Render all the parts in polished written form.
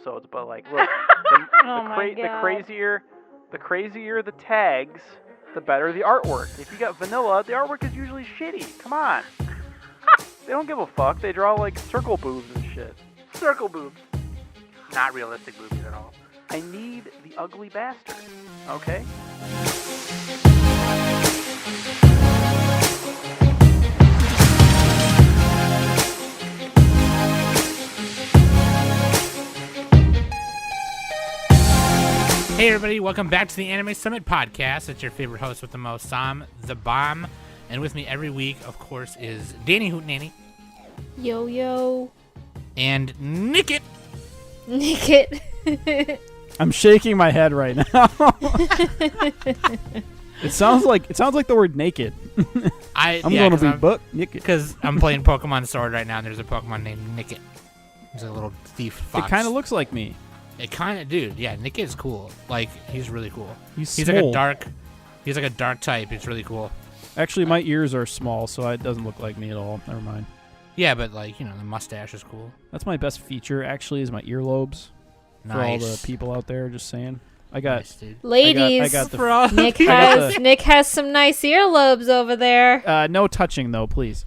episodes, but like, look, the crazier the tags, the better the artwork. If you got vanilla, the artwork is usually shitty. Come on. They don't give a fuck. They draw like circle boobs and shit. Circle boobs. Not realistic boobies at all. I need the ugly bastard. Okay? Hey everybody, welcome back to the Anime Summit Podcast. It's your favorite host with the most, Sam the Bomb. And with me every week, of course, is Danny Hootenanny. Yo, yo. And Nickit. Nickit. I'm shaking my head right now. It sounds like the word naked. I'm going to be buck naked. Because I'm playing Pokemon Sword right now, and there's a Pokemon named Nickit. He's a little thief fox. It kind of looks like me. It kind of, dude. Yeah, Nickit is cool. Like, he's really cool. He's like a dark. He's like a dark type. It's really cool. Actually, my ears are small, so it doesn't look like me at all. Never mind. Yeah, but like, you know, the mustache is cool. That's my best feature, actually, is my earlobes. Nice. For all the people out there, just saying. I got, nice, dude. Ladies, I got for all Nick has some nice earlobes over there. No touching though, please.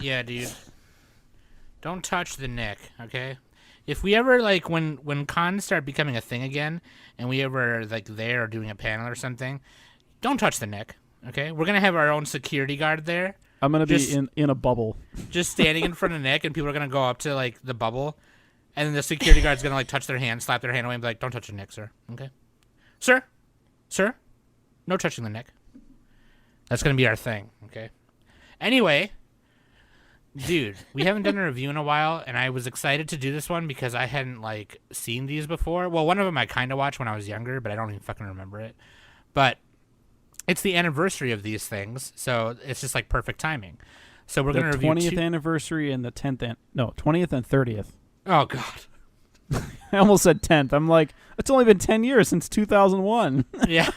Yeah, dude. Don't touch the neck, okay? If we ever, like, when cons start becoming a thing again, and we ever, like, there or doing a panel or something, don't touch the neck, okay? We're going to have our own security guard there. I'm going to be in a bubble. Just standing in front of Nick, and people are going to go up to, like, the bubble, and then the security guard's going to, like, touch their hand, slap their hand away, and be like, don't touch the neck, sir, okay? Sir? No touching the neck. That's going to be our thing, okay? Anyway... Dude, we haven't done a review in a while, and I was excited to do this one because I hadn't, like, seen these before. Well, one of them I kind of watched when I was younger, but I don't even fucking remember it. But it's the anniversary of these things, so it's just, like, perfect timing. So we're going to review... The 20th anniversary and the 10th... 20th and 30th. Oh, God. I almost said 10th. I'm like, it's only been 10 years since 2001. Yeah.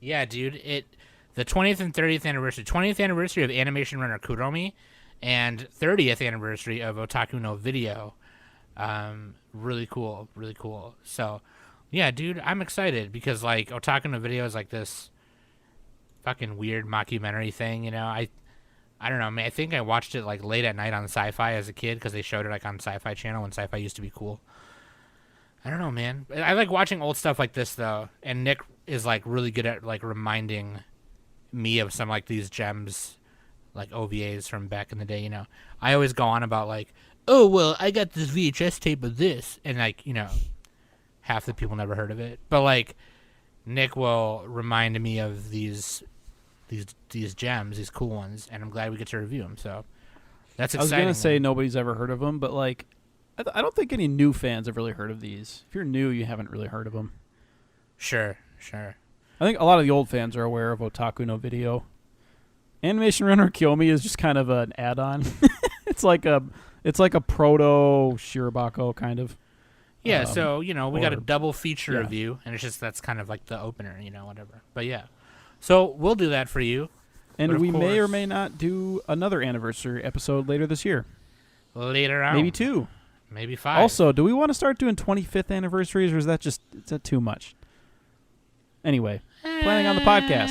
Yeah, dude, the 20th and 30th anniversary. 20th anniversary of Animation Runner Kuromi and 30th anniversary of Otaku no Video. Really cool. Really cool. So, yeah, dude, I'm excited because, like, Otaku no Video is, like, this fucking weird mockumentary thing, you know? I don't know, man. I think I watched it, like, late at night on Sci-Fi as a kid because they showed it, like, on Sci-Fi Channel when Sci-Fi used to be cool. I don't know, man. I like watching old stuff like this, though, and Nick is, like, really good at, like, reminding me of some, like, these gems, like OVAs from back in the day, you know. I always go on about, like, oh, well, I got this VHS tape of this, and, like, you know, half the people never heard of it. But, like, Nick will remind me of these gems, these cool ones, and I'm glad we get to review them, so that's exciting. I was going to say nobody's ever heard of them, but, like, I don't think any new fans have really heard of these. If you're new, you haven't really heard of them. Sure. I think a lot of the old fans are aware of Otaku no Video. Animation Runner Kumori is just kind of an add-on. It's like a proto Shirobako kind of. Yeah, so, you know, we got a double feature review, and it's just that's kind of like the opener, you know, whatever. But yeah. So we'll do that for you. And we may or may not do another anniversary episode later this year. Later on. Maybe 2. Maybe 5. Also, do we want to start doing 25th anniversaries, or is that too much? Anyway, planning on the podcast.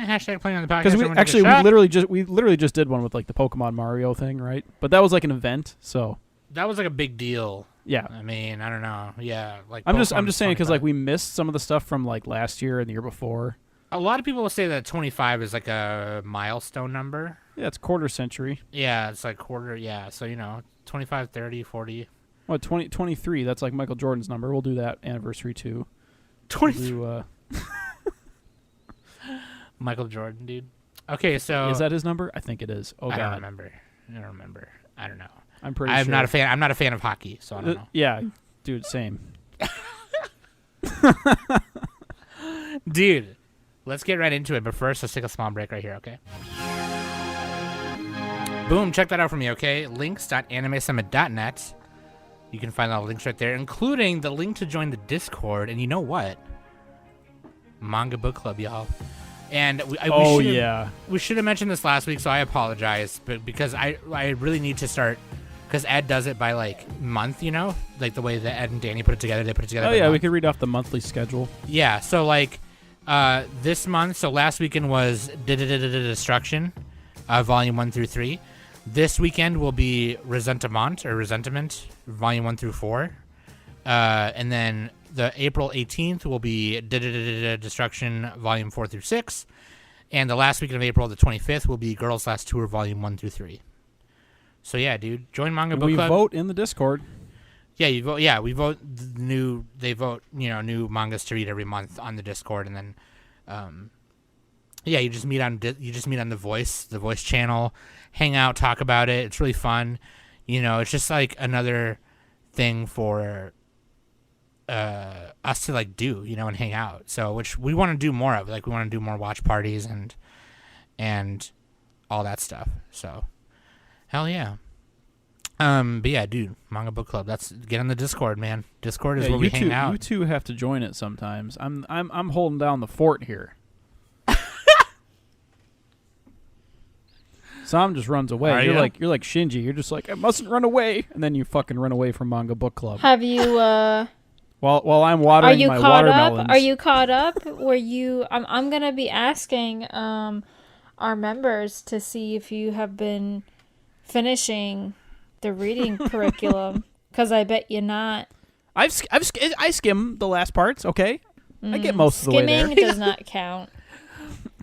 Hashtag planning on the podcast. Because we literally just did one with, like, the Pokemon Mario thing, right? But that was like an event, so that was like a big deal. Yeah. I mean, I don't know. Yeah, like I'm just saying because, like, we missed some of the stuff from, like, last year and the year before. A lot of people will say that 25 is like a milestone number. Yeah, it's quarter century. Yeah, it's like quarter. Yeah, so, you know, 25, 30, 40. Well, 23. That's like Michael Jordan's number. We'll do that anniversary too. 23. Michael Jordan, dude. Okay, so is that his number? I think it is. Oh, God. I don't remember. I don't know. I'm pretty sure. I'm not a fan of hockey, so I don't know. Yeah, dude, same. Dude, let's get right into it. But first, let's take a small break right here, okay? Boom, check that out for me, okay? links.animesummit.net. You can find all the links right there, including the link to join the Discord. And you know what? Manga Book Club, y'all. And we should have mentioned this last week, so I apologize. But because I really need to start because Ed does it by like month, like the way that Ed and Danny put it together. They put it together. Oh by yeah, month. we could read off the monthly schedule. Yeah, so like this month, so last weekend was Destruction, volume 1 through 3. This weekend will be Resentiment, volume 1 through 4. And then the April 18th will be Destruction, volume 4 through 6. And the last weekend of April, the 25th, will be Girls Last Tour, volume 1 through 3. So yeah, dude, join Manga Book Club. We vote in the Discord. Yeah, you vote. Yeah, we vote new. They vote, new mangas to read every month on the Discord, and then, yeah, you just meet on the voice channel, hang out, talk about it. It's really fun. It's just like another thing for us to like do, and hang out. So, which we want to do more of. Like, we want to do more watch parties and all that stuff. So, hell yeah. But yeah, dude, Manga Book Club. Get on the Discord, man. Discord is where we hang out. You two have to join it sometimes. I'm holding down the fort here. Sam just runs away. You're like Shinji. You're just like, I mustn't run away, and then you fucking run away from Manga Book Club. Have you? While I'm watering my watermelons. Are you caught up? Were you? I'm gonna be asking our members to see if you have been finishing the reading curriculum, because I bet you're not. I skim the last parts. Okay, I get most of the way there. Skimming does not count.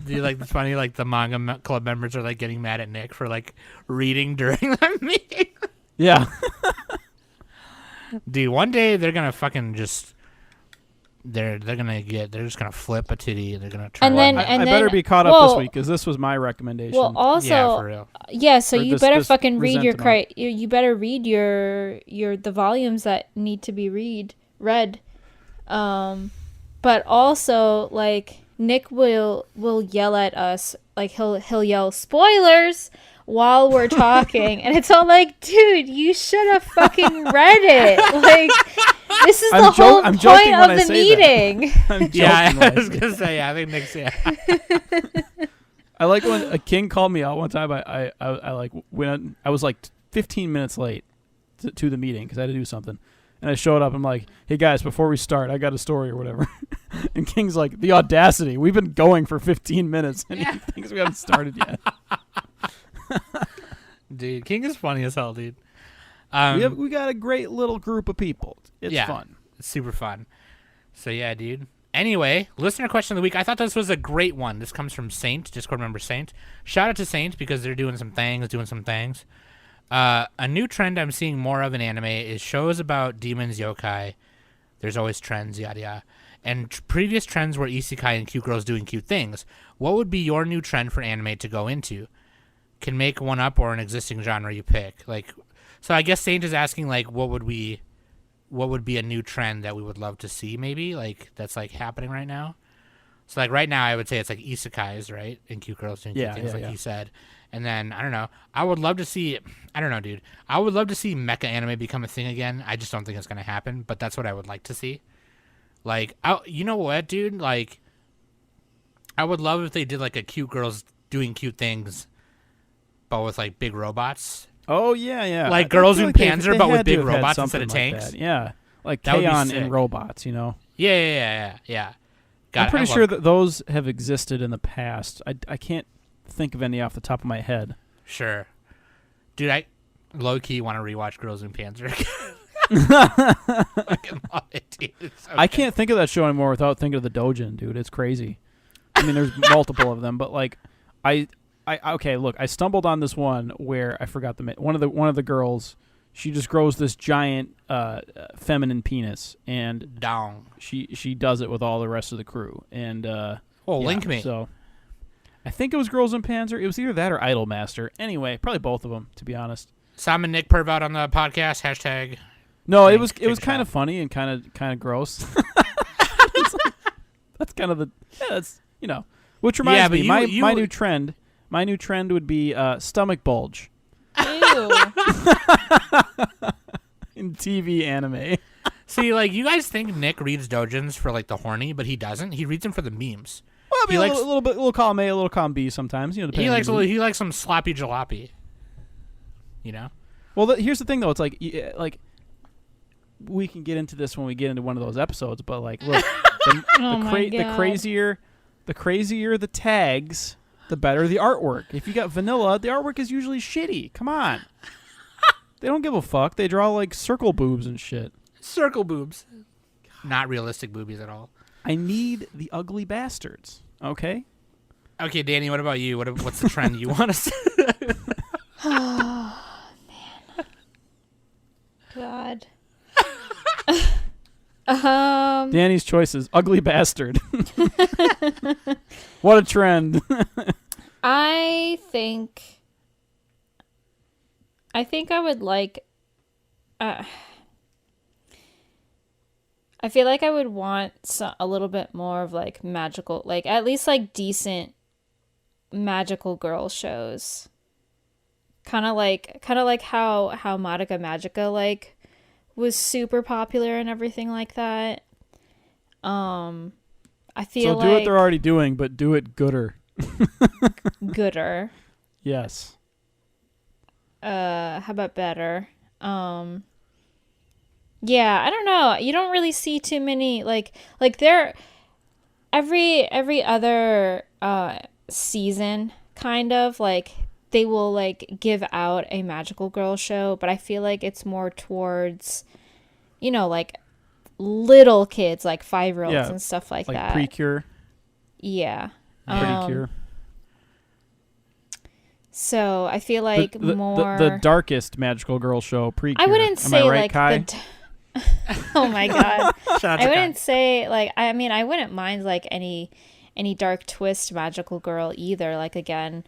Do you like it's funny? Like the Manga Club members are like getting mad at Nick for like reading during the meeting. Yeah, dude. One day they're gonna fucking just. They're just gonna flip a titty and they're gonna try. I better be caught up this week because this was my recommendation. Well, also, yeah, for real. Yeah, so you better fucking read you better read the volumes that need to be read. But also, like, Nick will yell at us, like he'll yell spoilers while we're talking, and it's all like, dude, you should have fucking read it. Like, this is the whole point of the meeting. Yeah, I was gonna say, yeah, I think Nick's, yeah. I like when a king called me out one time. I like when I was like 15 minutes late to the meeting because I had to do something, and I showed up. I'm like, hey guys, before we start, I got a story or whatever. And King's like, the audacity. We've been going for 15 minutes, and he thinks we haven't started yet. Dude, King is funny as hell, dude. We got a great little group of people. It's fun. It's super fun. So yeah, dude. Anyway, listener question of the week. I thought this was a great one. This comes from Saint, Discord member Saint. Shout out to Saint because they're doing some things. A new trend I'm seeing more of in anime is shows about demons, yokai. There's always trends, yada yada. And previous trends were isekai and cute girls doing cute things. What would be your new trend for anime to go into? Can make one up or an existing genre you pick. Like, so I guess Saint is asking, like, what would be a new trend that we would love to see, maybe, like, that's like happening right now. So like right now I would say it's like isekais, right? And cute girls doing cute things, like you said. And then I don't know. I would love to see mecha anime become a thing again. I just don't think it's gonna happen, but that's what I would like to see. Like, you know what, dude? Like, I would love if they did like a cute girls doing cute things, but with like big robots. Oh yeah. Like Girls in Panzer, but with big robots instead of tanks. Yeah, like K-On! And robots, you know. Yeah. I'm pretty sure that those have existed in the past. I can't think of any off the top of my head. Sure, dude. I low key want to rewatch Girls in Panzer. Fucking love it, dude. So I can't think of that show anymore without thinking of the Dojin, dude. It's crazy. I mean, there's multiple of them, but like, okay, look, I stumbled on this one where I forgot one of the girls. She just grows this giant feminine penis, and dong. She does it with all the rest of the crew, and link me. So I think it was Girls in Panzer. It was either that or Idolmaster. Anyway, probably both of them, to be honest. Sam and Nick perv out on the podcast. Hashtag. No, it was kind of funny and kind of gross. That's kind of the that's which reminds me my new trend. My new trend would be stomach bulge. Ew. In TV anime. See, like, you guys think Nick reads dojins for like the horny, but he doesn't. He reads them for the memes. Well, I mean, a little column A, a little column B sometimes. He likes some sloppy jalopy. You know. Well, here's the thing, though. It's like we can get into this when we get into one of those episodes, but like, look, the crazier the tags, the better the artwork. If you got vanilla, the artwork is usually shitty. Come on. They don't give a fuck. They draw like circle boobs and shit. Circle boobs. Not realistic boobies at all. I need the ugly bastards. Okay. Okay, Danny. What about you? What's the trend you want to see? Oh man. God. Danny's choices: ugly bastard. What a trend. I think I would like. I feel like I would want a little bit more of like magical, like at least like decent magical girl shows. Kind of like how Madoka Magica like was super popular and everything like that. I feel so do like what they're already doing, but do it gooder. gooder. Yes. How about better? Yeah, I don't know. You don't really see too many like there every other season kind of like they will like give out a magical girl show, but I feel like it's more towards like little kids like 5-year-olds and stuff like that. Precure. Yeah. Pretty-cure. So I feel like more the darkest magical girl show, Precure. I wouldn't say right, like Kai? Oh my god. Shout out I to wouldn't Kai. say like I mean I wouldn't mind like any dark twist magical girl either, like again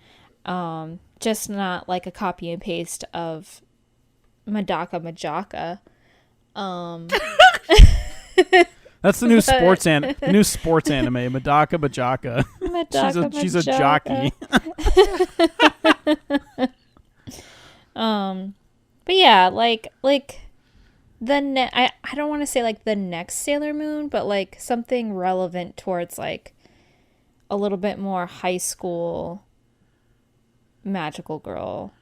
just not like a copy and paste of Madoka Magica. That's the new sports anime, Madoka Magica. She's a jockey. But yeah, like I don't want to say like the next Sailor Moon, but like something relevant towards like a little bit more high school magical girl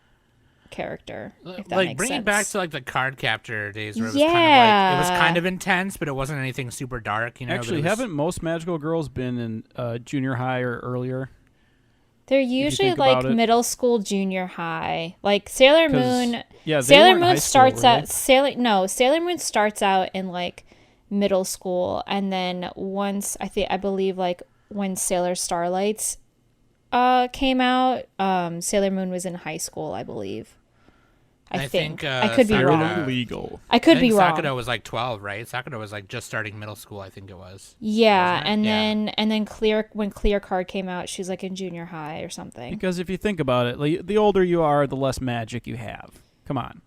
character, if that Like makes bring sense. it back to like the card captor days where it was Yeah. it was kind of intense, but it wasn't anything super dark. Actually, but it was- haven't most magical girls been in junior high or earlier? They're usually think like about it. middle school, junior high. Like Sailor 'Cause, Moon. yeah, they Sailor weren't high Moon school, starts were out they? Sailor Moon starts out in like middle school, and then once I believe like when Sailor Starlights came out, Sailor Moon was in high school, I believe. I think I could be Sakura- wrong. Illegal. I could I be think wrong. Sakura was like 12, right? Sakura was like just starting middle school, I think it was. Yeah, Wasn't it? and Yeah. then when Clear Card came out, she was like in junior high or something. Because if you think about it, like, the older you are, the less magic you have. Come on.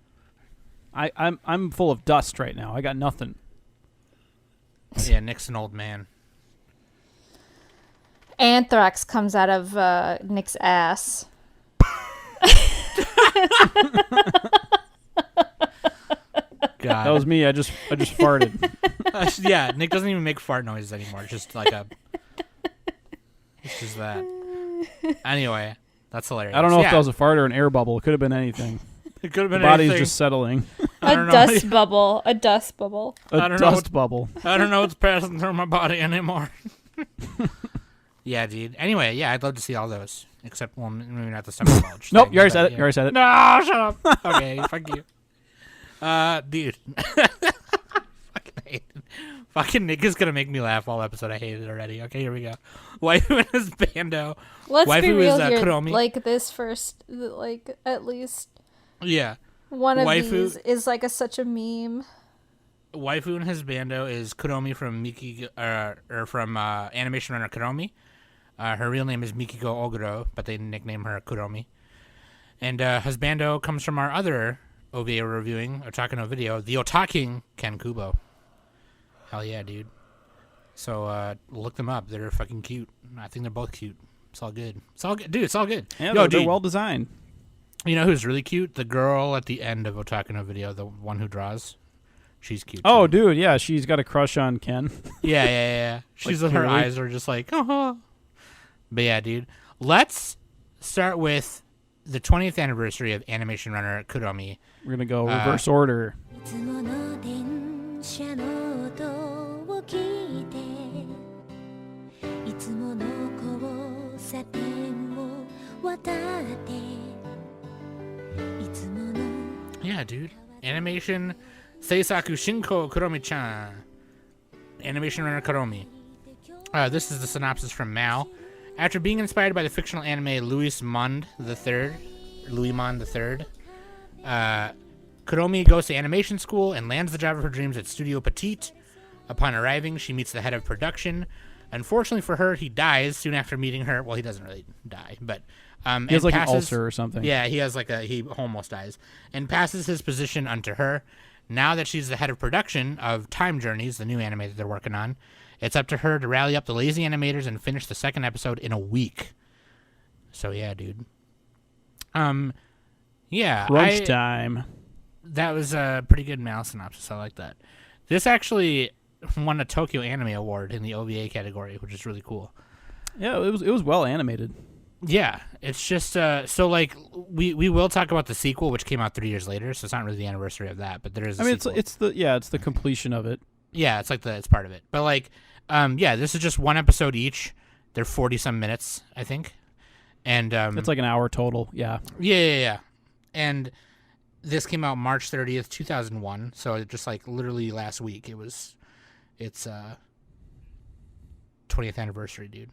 I'm full of dust right now. I got nothing. Yeah, Nick's an old man. Anthrax comes out of Nick's ass. God. That was me. I just farted. Yeah, Nick doesn't even make fart noises anymore. It's just like it's just that. Anyway, that's hilarious. I don't know yeah. if that was a fart or an air bubble. It could have been anything. It could have The been body's anything. just settling. I don't know. Dust bubble. A dust bubble. A I don't know dust bubble. I don't know what's passing through my body anymore. Yeah, dude. Anyway, yeah, I'd love to see all those. Except, well, maybe not the summer bulge. Nope, thing, you already but said it. yeah. You already said it. No, shut up. Okay, fuck you. Dude. Fucking hate it. Fucking Nick is gonna make me laugh all episode. I hate it already. Okay, here we go. Waifu and Husbando. Let's be Waifu real is, here. Kuromi. Like this first, like at least Yeah. one of Waifu- these is like such a meme. Waifu and Husbando is Kuromi from from Animation Runner Kuromi. Her real name is Mikiko Oguro, but they nickname her Kuromi. And Husbando comes from our other OVA we're reviewing, Otaku no Video, the Otaking Ken Kubo. Hell yeah, dude. So look them up. They're fucking cute. I think they're both cute. It's all good. It's all good. Dude, it's all good. Yeah, Yo, they're dude, well designed. you know who's really cute? The girl at the end of Otaku no Video, the one who draws. She's cute. Oh, too. dude, yeah, she's got a crush on Ken. Yeah. She's Like, her clearly. eyes are just like, oh. But yeah, dude. Let's start with the 20th anniversary of Animation Runner Kuromi. We're gonna go reverse order. いつもの電車の音を聞いていつもの交差点を渡っていつもの Yeah, dude. Animation Seisaku Shinko Kuromi-chan. Animation Runner Kuromi. This is the synopsis from Mal. After being inspired by the fictional anime Louis Mond III, Kuromi goes to animation school and lands the job of her dreams at Studio Petite. Upon arriving, she meets the head of production. Unfortunately for her, he dies soon after meeting her. Well, he doesn't really die, but He has like an ulcer or something. yeah, he has he almost dies, and passes his position unto her. Now that she's the head of production of Time Journeys, the new anime that they're working on, it's up to her to rally up the lazy animators and finish the second episode in a week. So yeah, dude. Yeah, Crunch time. That was a pretty good Mal synopsis. I like that. This actually won a Tokyo Anime Award in the OVA category, which is really cool. Yeah, it was well animated. Yeah, it's just so like we will talk about the sequel, which came out 3 years later, so it's not really the anniversary of that, but there is. It's the completion of it. Yeah, it's part of it, but yeah, this is just one episode each. They're 40-some minutes, I think, and it's like an hour total. Yeah. Yeah, and this came out March 30th, 2001, so it just literally last week. It's 20th anniversary, dude,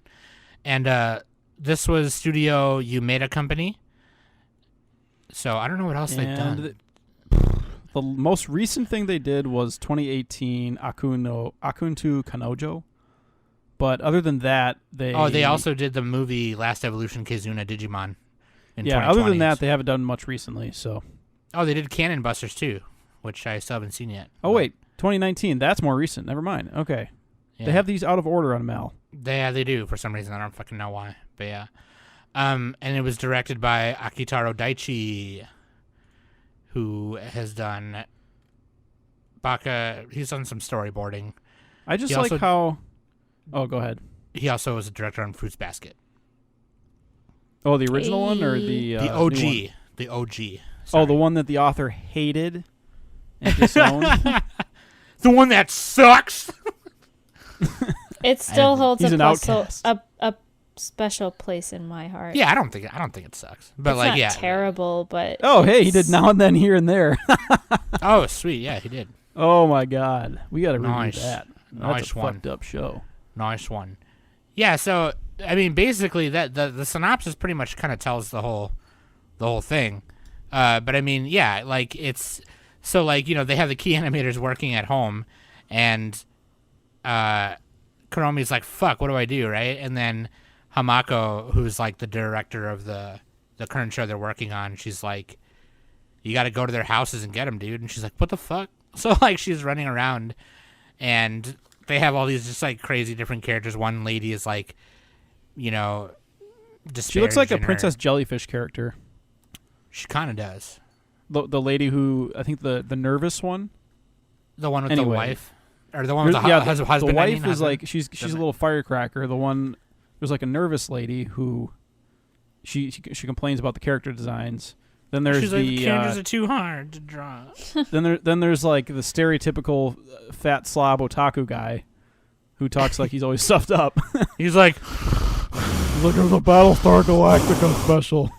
and this was Studio Umeda Company. So I don't know what else they've done. The most recent thing they did was 2018 Akuntu Kanojo. But other than that, they also did the movie Last Evolution Kizuna Digimon in 2020. Other than that, they haven't done much recently. So they did Cannon Busters too, which I still haven't seen yet. Oh wait, 2019. That's more recent. Never mind. Okay. Yeah. They have these out of order on Mal. They do for some reason. I don't fucking know why. But yeah. And it was directed by Akitaro Daichi, who has done Baka. He's done some storyboarding. I just like how... Oh, go ahead. He also was a director on Fruits Basket. Oh, the original one or the OG? New one? The OG. Sorry. Oh, the one that the author hated and disowned? The one that sucks? It still holds He's an outcast. a special place in my heart. Yeah, I don't think it sucks. But it's not terrible, but oh, hey, he did now and then here and there. Oh, sweet, yeah, he did. Oh my God, we got to review Nice. that. Nice That's a one. fucked up show. Nice one. Yeah, so I mean, basically, that the synopsis pretty much kind of tells the whole thing. But I mean, yeah, it's so they have the key animators working at home, and Kuromi's like, fuck, what do I do, right? And then Hamako, who's the director of the current show they're working on, she's like, you got to go to their houses and get them, dude. And she's like, what the fuck? So she's running around, and they have all these just crazy different characters. One lady is she looks like a Princess Jellyfish character. She kind of does. The lady who, I think the nervous one, the one with the wife, or the one with the husband. The wife is she's a little firecracker. The one there's a nervous lady who she complains about the character designs. Then there's she's the characters are too hard to draw. then there's the stereotypical fat slob otaku guy who talks like he's always stuffed up. He's like, look at the Battlestar Galactica special.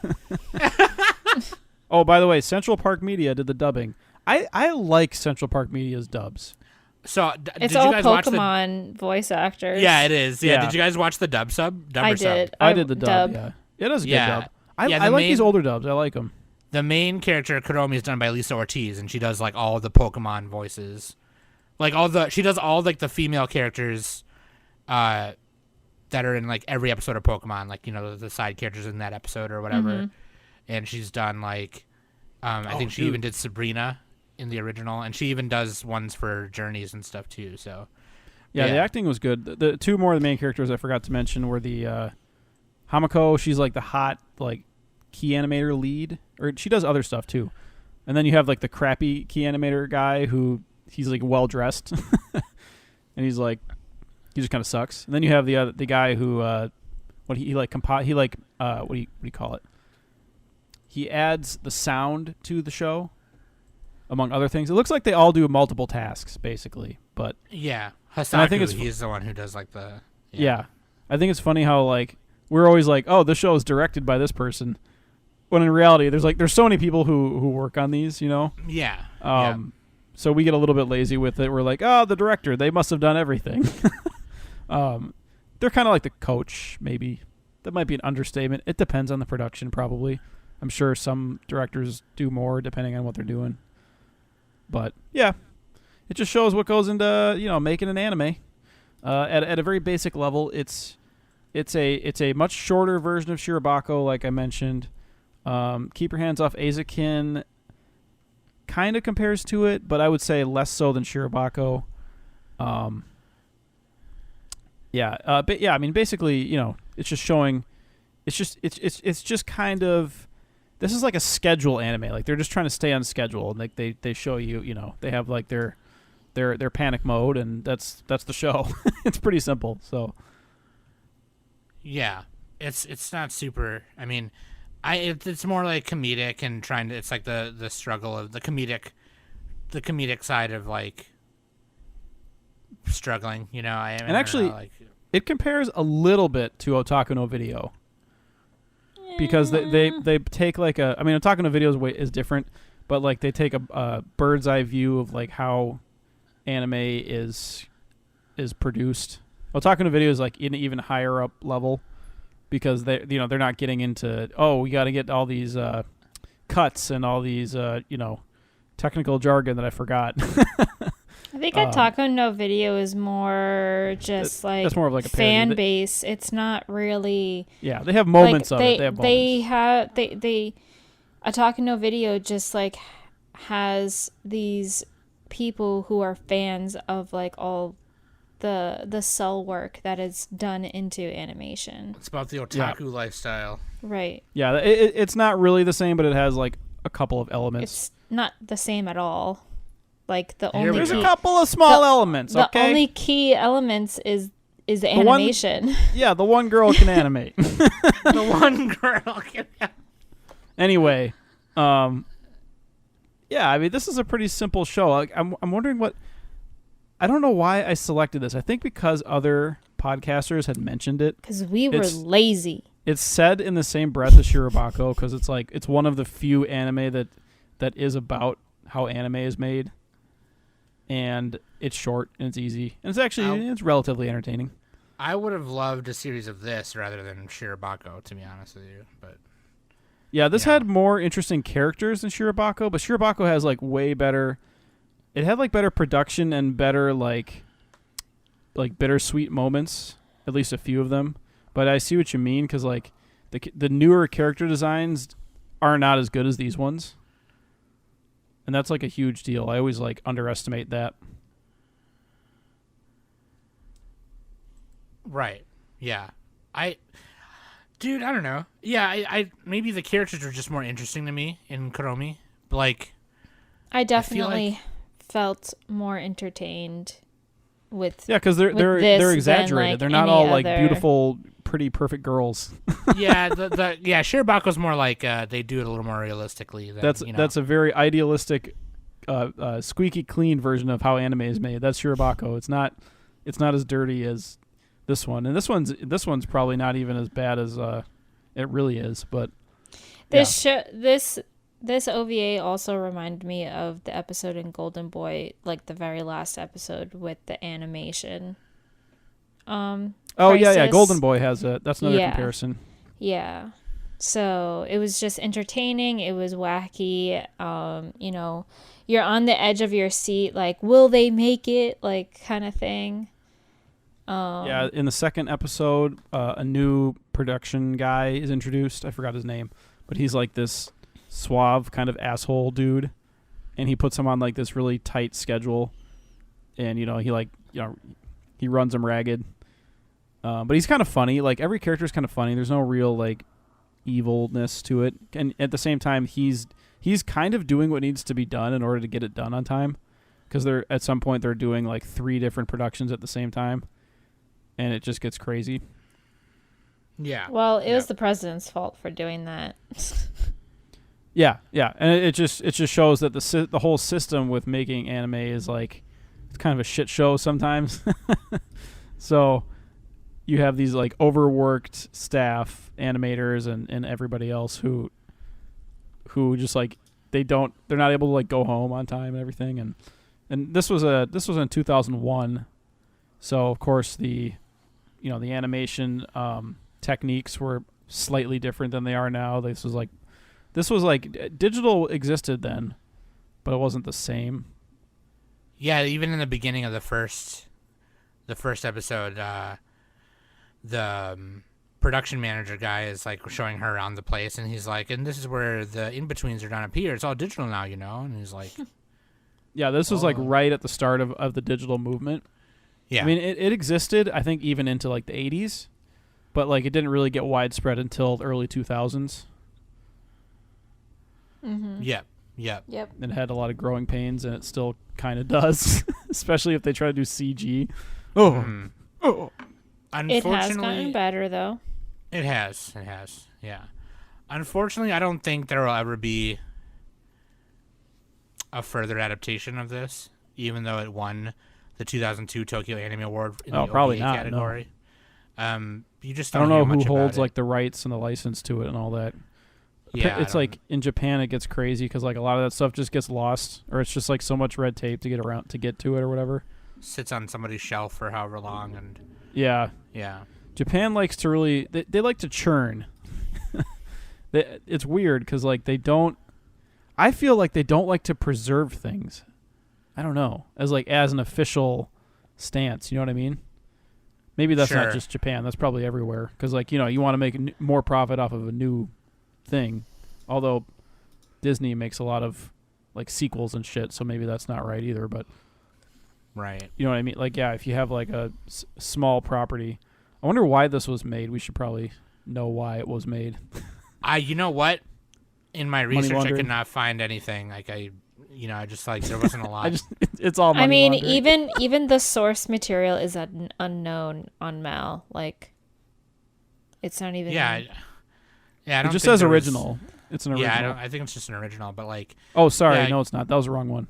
Oh, by the way, Central Park Media did the dubbing. I like Central Park Media's dubs. So it's did all you guys watch Pokemon voice actors. Yeah, it is. Yeah. Yeah. Did you guys watch the dub sub? I did. I did the dub. Yeah, it is a good dub. I like these older dubs. I like them. The main character, Kuromi, is done by Lisa Ortiz, and she does all of the Pokemon voices, she does all the female characters, that are in every episode of Pokemon, the side characters in that episode or whatever, Mm-hmm. and she's done I think she even did Sabrina in the original, and she even does ones for Journeys and stuff too. So yeah, the acting was good. The two more of the main characters I forgot to mention were the Hamako. She's the hot key animator lead, or she does other stuff too. And then you have the crappy key animator guy who he's well dressed, and he just kind of sucks. And then you have the guy who what do you call it? He adds the sound to the show. among other things. It looks like they all do multiple tasks, basically. But Yeah, I Hasaku, think it's he's the one who does like the... yeah. I think it's funny how like we're always like, oh, this show is directed by this person, when in reality, there's so many people who work on these, you know. Yeah. So we get a little bit lazy with it. We're like, oh, the director, they must have done everything. They're kind of like the coach, maybe. That might be an understatement. It depends on the production, probably. I'm sure some directors do more depending on what they're doing. But yeah, it just shows what goes into making an anime. At a very basic level, it's a much shorter version of Shirobako, like I mentioned. Keep Your Hands Off Eizouken kind of compares to it, but I would say less so than Shirobako. But yeah, I mean, basically, it's just showing. It's just kind of. This is like a schedule anime. Like they're just trying to stay on schedule, and like they show you, they have like their panic mode, and that's the show. It's pretty simple. So. Yeah, it's not super. I mean, it's more like comedic and trying to. It's like the struggle of the comedic side of like struggling. And actually, it compares a little bit to Otaku no Video. Because they take like Otaku no Video is different, but like they take a bird's eye view of like how anime is produced. Otaku no Video is like in an even higher up level because they're not getting into we got to get all these cuts and all these technical jargon that I forgot. I think Otaku no Video is more just like that's more of like a fan base. It's not really. Yeah, they have moments like, of it. They have moments. Otaku no Video just like has these people who are fans of like all the cell work that is done into animation. It's about the otaku lifestyle. Right. Yeah, it's not really the same, but it has like a couple of elements. It's not the same at all. Like there's a couple of small elements. The okay? only key elements is the animation. The one girl can animate. The one girl can. Anyway, I mean, this is a pretty simple show. Like, I'm wondering what. I don't know why I selected this. I think because other podcasters had mentioned it. Because we were lazy. It's said in the same breath as Shirobako because it's one of the few anime that is about how anime is made. And it's short and it's easy. And it's relatively entertaining. I would have loved a series of this rather than Shirobako, to be honest with you. But yeah, this had more interesting characters than Shirobako, but Shirobako has like way better. It had like better production and better like bittersweet moments, at least a few of them. But I see what you mean because like the newer character designs are not as good as these ones. And that's like a huge deal. I always like underestimate that. Right. Yeah. I don't know. Yeah, I maybe the characters are just more interesting to me in Kuromi. Like I definitely felt more entertained with because they're exaggerated. Like they're not all like beautiful, pretty, perfect girls. Yeah, Shirabako's more like they do it a little more realistically. That's a very idealistic, squeaky clean version of how anime is made. That's Shirobako. It's not as dirty as this one, and this one's probably not even as bad as it really is. But this OVA also reminded me of the episode in Golden Boy, like the very last episode with the animation. Golden Boy has it. That's another comparison. Yeah. So it was just entertaining. It was wacky. You're on the edge of your seat, like, will they make it? Like, kind of thing. In the second episode, a new production guy is introduced. I forgot his name, but he's like this suave kind of asshole dude, and he puts him on like this really tight schedule, and he runs him ragged. But he's kind of funny. Like every character is kind of funny. There's no real like evilness to it, and at the same time, he's kind of doing what needs to be done in order to get it done on time, because at some point they're doing like 3 different productions at the same time, and it just gets crazy. Yeah. Well, it was the president's fault for doing that. Yeah, and it just shows that the whole system with making anime is like it's kind of a shit show sometimes. So you have these like overworked staff, animators, and everybody else who just like they're not able to like go home on time and everything. And this was in 2001, so of course the animation techniques were slightly different than they are now. This was like digital existed then, but it wasn't the same. Yeah, even in the beginning of the first episode, the production manager guy is like showing her around the place, and he's like, and this is where the in-betweens are gonna appear. It's all digital now, and he's like, yeah, this was like right at the start of the digital movement. yeah, I mean it existed, I think, even into like the 80s, but like it didn't really get widespread until the early 2000s. Mm-hmm. Yep. Yep. It had a lot of growing pains, and it still kind of does, especially if they try to do CG. Oh. It has gotten better, though. It has, yeah. Unfortunately, I don't think there will ever be a further adaptation of this, even though it won the 2002 Tokyo Anime Award in the probably OVA not, category. You just I don't don't know hear much who holds about like the rights and the license to it and all that. Yeah, It's like in Japan it gets crazy because like a lot of that stuff just gets lost, or it's just like so much red tape to get to it or whatever. Sits on somebody's shelf for however long, and Yeah. Japan likes to really they like to churn. It's weird because like I feel like they don't like to preserve things. I don't know, as an official stance. You know what I mean? Maybe that's not just Japan. That's probably everywhere. Because you want to make more profit off of a new thing. Although Disney makes a lot of like sequels and shit, so maybe that's not right either. But right, you know what I mean? Like, yeah, if you have like a small property, I wonder why this was made. We should probably know why it was made. You know what? In my research, I laundering? could not find anything. Like I just like there wasn't a lot. It's all money I mean, laundering. even the source material is unknown on Mal. Like, it's not even. Yeah. I don't It just think says there was- original. It's an original. Yeah, I think it's just an original. But like, Oh, sorry. Yeah, No, it's not. That was the wrong one.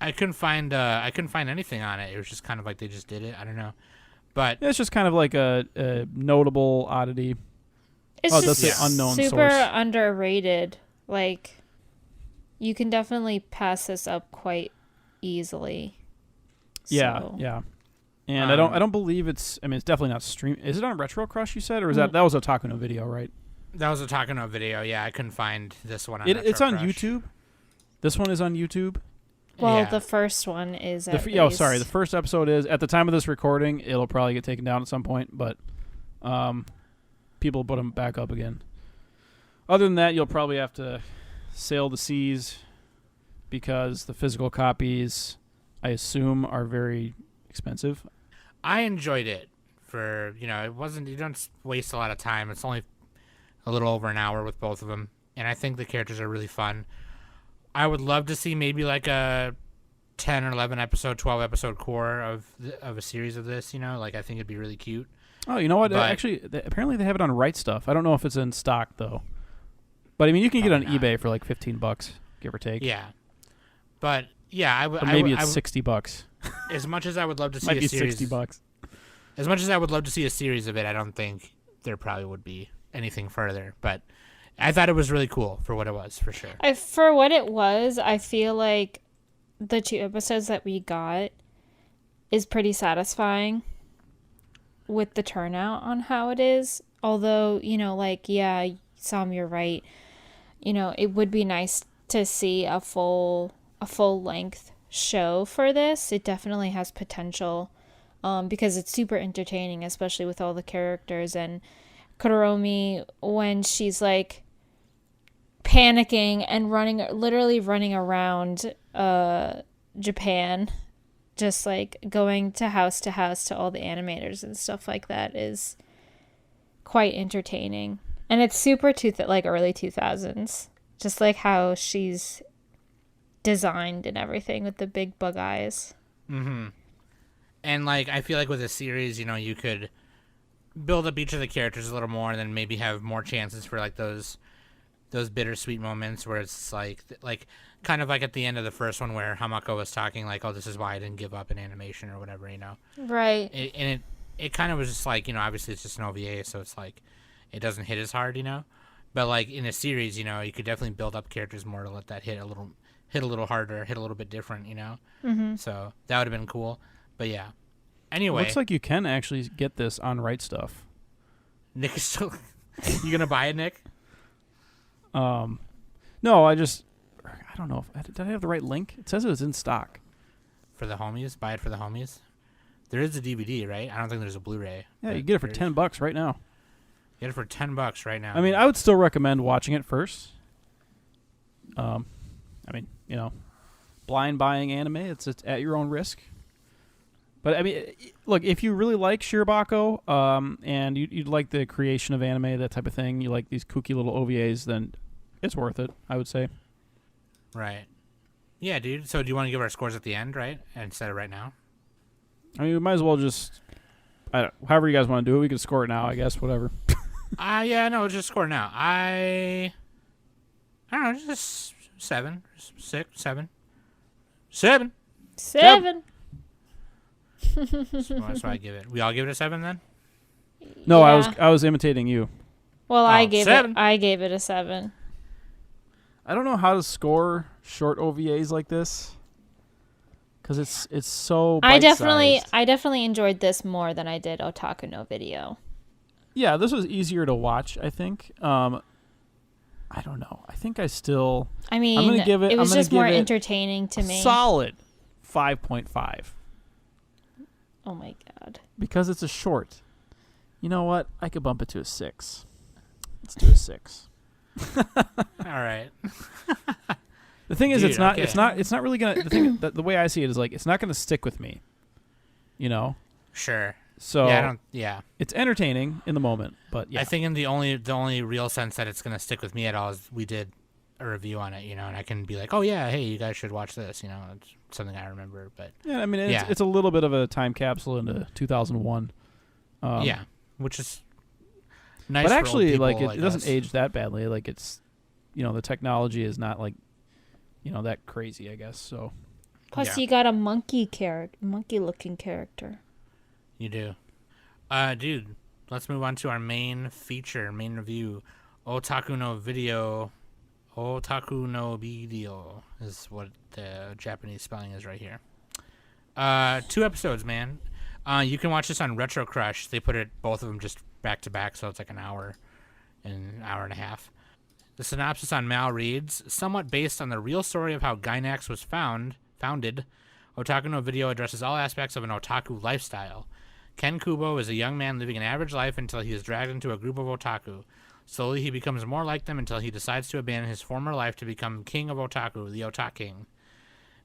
I couldn't find anything on it. It was just kind of like they just did it. I don't know. But Yeah, it's just kind of like a notable oddity. It's Oh, just that's an unknown super source. underrated. Like, you can definitely pass this up quite easily. Yeah, So- yeah. And I don't believe it's. I mean, it's definitely not stream. Is it on Retro Crush? You said, or is that was Otaku no Video, right? that was a Otaku no video. Yeah, I couldn't find this one on It's on Retro Crush. YouTube. This one is on YouTube. Well, Yeah. the first one is at Sorry. The first episode is at the time of this recording. It'll probably get taken down at some point, but people put them back up again. Other than that, you'll probably have to sail the seas because the physical copies, I assume, are very expensive. I enjoyed it for it wasn't. You don't waste a lot of time. It's only a little over an hour with both of them, and I think the characters are really fun. I would love to see maybe like a 10 or 11 episode, 12 episode core of a series of this. Like I think it'd be really cute. Oh, you know what? But- Actually, apparently they have it on Right Stuff. I don't know if it's in stock though. But I mean, you can get it on Probably not. eBay for like $15, give or take. Yeah, but yeah, I would. Or maybe it's $60. As much as I would love to see Might a be series, $60. as much as I would love to see a series of it, I don't think there probably would be anything further. But I thought it was really cool for what it was, for sure. For what it was, I feel like the 2 episodes that we got is pretty satisfying with the turnout on how it is. Although, yeah, Sam, you're right. It would be nice to see a full length show for this. It definitely has potential because it's super entertaining, especially with all the characters and Kuromi when she's like panicking and literally running around Japan, just like going to house to all the animators and stuff like that is quite entertaining. And it's super like early 2000s, just like how she's designed and everything with the big bug eyes. Mm-hmm. And like I feel like with a series, you could build up each of the characters a little more, and then maybe have more chances for like those those bittersweet moments where it's like kind of like at the end of the first one where Hamako was talking like, oh, this is why I didn't give up in animation or whatever, you know. Right. It kind of was just like, you know, obviously it's just an OVA, so it's like it doesn't hit as hard, you know. But like in a series, you know, you could definitely build up characters more to let that hit a little harder, hit a little bit different, you know. Mm-hmm. So that would have been cool. But yeah. Anyway, Looks like you can actually get this on Right Stuff. Nick is still. You gonna buy it, Nick? No, I don't know. Did I have the right link? It says it was in stock. For the homies, buy it for the homies. There is a DVD, right? I don't think there's a Blu-ray. Yeah, you get it for $10 right now. Get it for $10 right now. I mean, I would still recommend watching it first. I mean, you know, blind buying anime, it's at your own risk. But I mean, look, if you really like Shirobako, and you'd like the creation of anime, that type of thing, you like these kooky little OVAs, then it's worth it, I would say. Right. Yeah, dude. So do you want to give our scores at the end, right? Instead of right now? I mean, we might as well just, however you guys want to do it, we can score it now, I guess, whatever. Yeah, no, just score now. I don't know, just 7, 6, 7. 7. 7. So I give it. We all give it a 7 then? No, Yeah. I was imitating you. Well, Oh, I gave 7. it a 7. I don't know how to score short OVAs like this, because it's so I bite-sized. definitely enjoyed this more than I did Otaku no Video. Yeah, this was easier to watch, I think. I don't know. I think I still I mean, I'm gonna give it- it was I'm gonna just more give it entertaining to me. solid 5.5 Oh my god. because it's a short. You know what? I could bump it to a 6. Let's do a 6. All right. The thing is, Dude, it's not really gonna. The way I see it is like it's not gonna stick with me. You know. Sure. So Yeah. it's entertaining in the moment, but yeah. I think in the only real sense that it's gonna stick with me at all is we did a review on it, you know, and I can be like, oh yeah, hey, you guys should watch this, you know, it's something I remember. But Yeah, I mean, Yeah. it's a little bit of a time capsule into 2001. yeah, which is nice. But for old actually, people like, it doesn't us. age that badly. Like, it's, you know, the technology is not like, you know, that crazy, I guess. So Plus, Yeah. you got a monkey-looking character. You do. Dude, let's move on to our main review. Otaku no video is what the Japanese spelling is right here. 2 episodes, man. You can watch this on Retro Crush. They put both of them just back to back, so it's like an hour and a half. The synopsis on Mal reads, somewhat based on the real story of how Gainax was founded, Otaku no Video addresses all aspects of an otaku lifestyle. Ken Kubo is a young man living an average life until he is dragged into a group of otaku. Slowly he becomes more like them until he decides to abandon his former life to become king of otaku, the Otak King.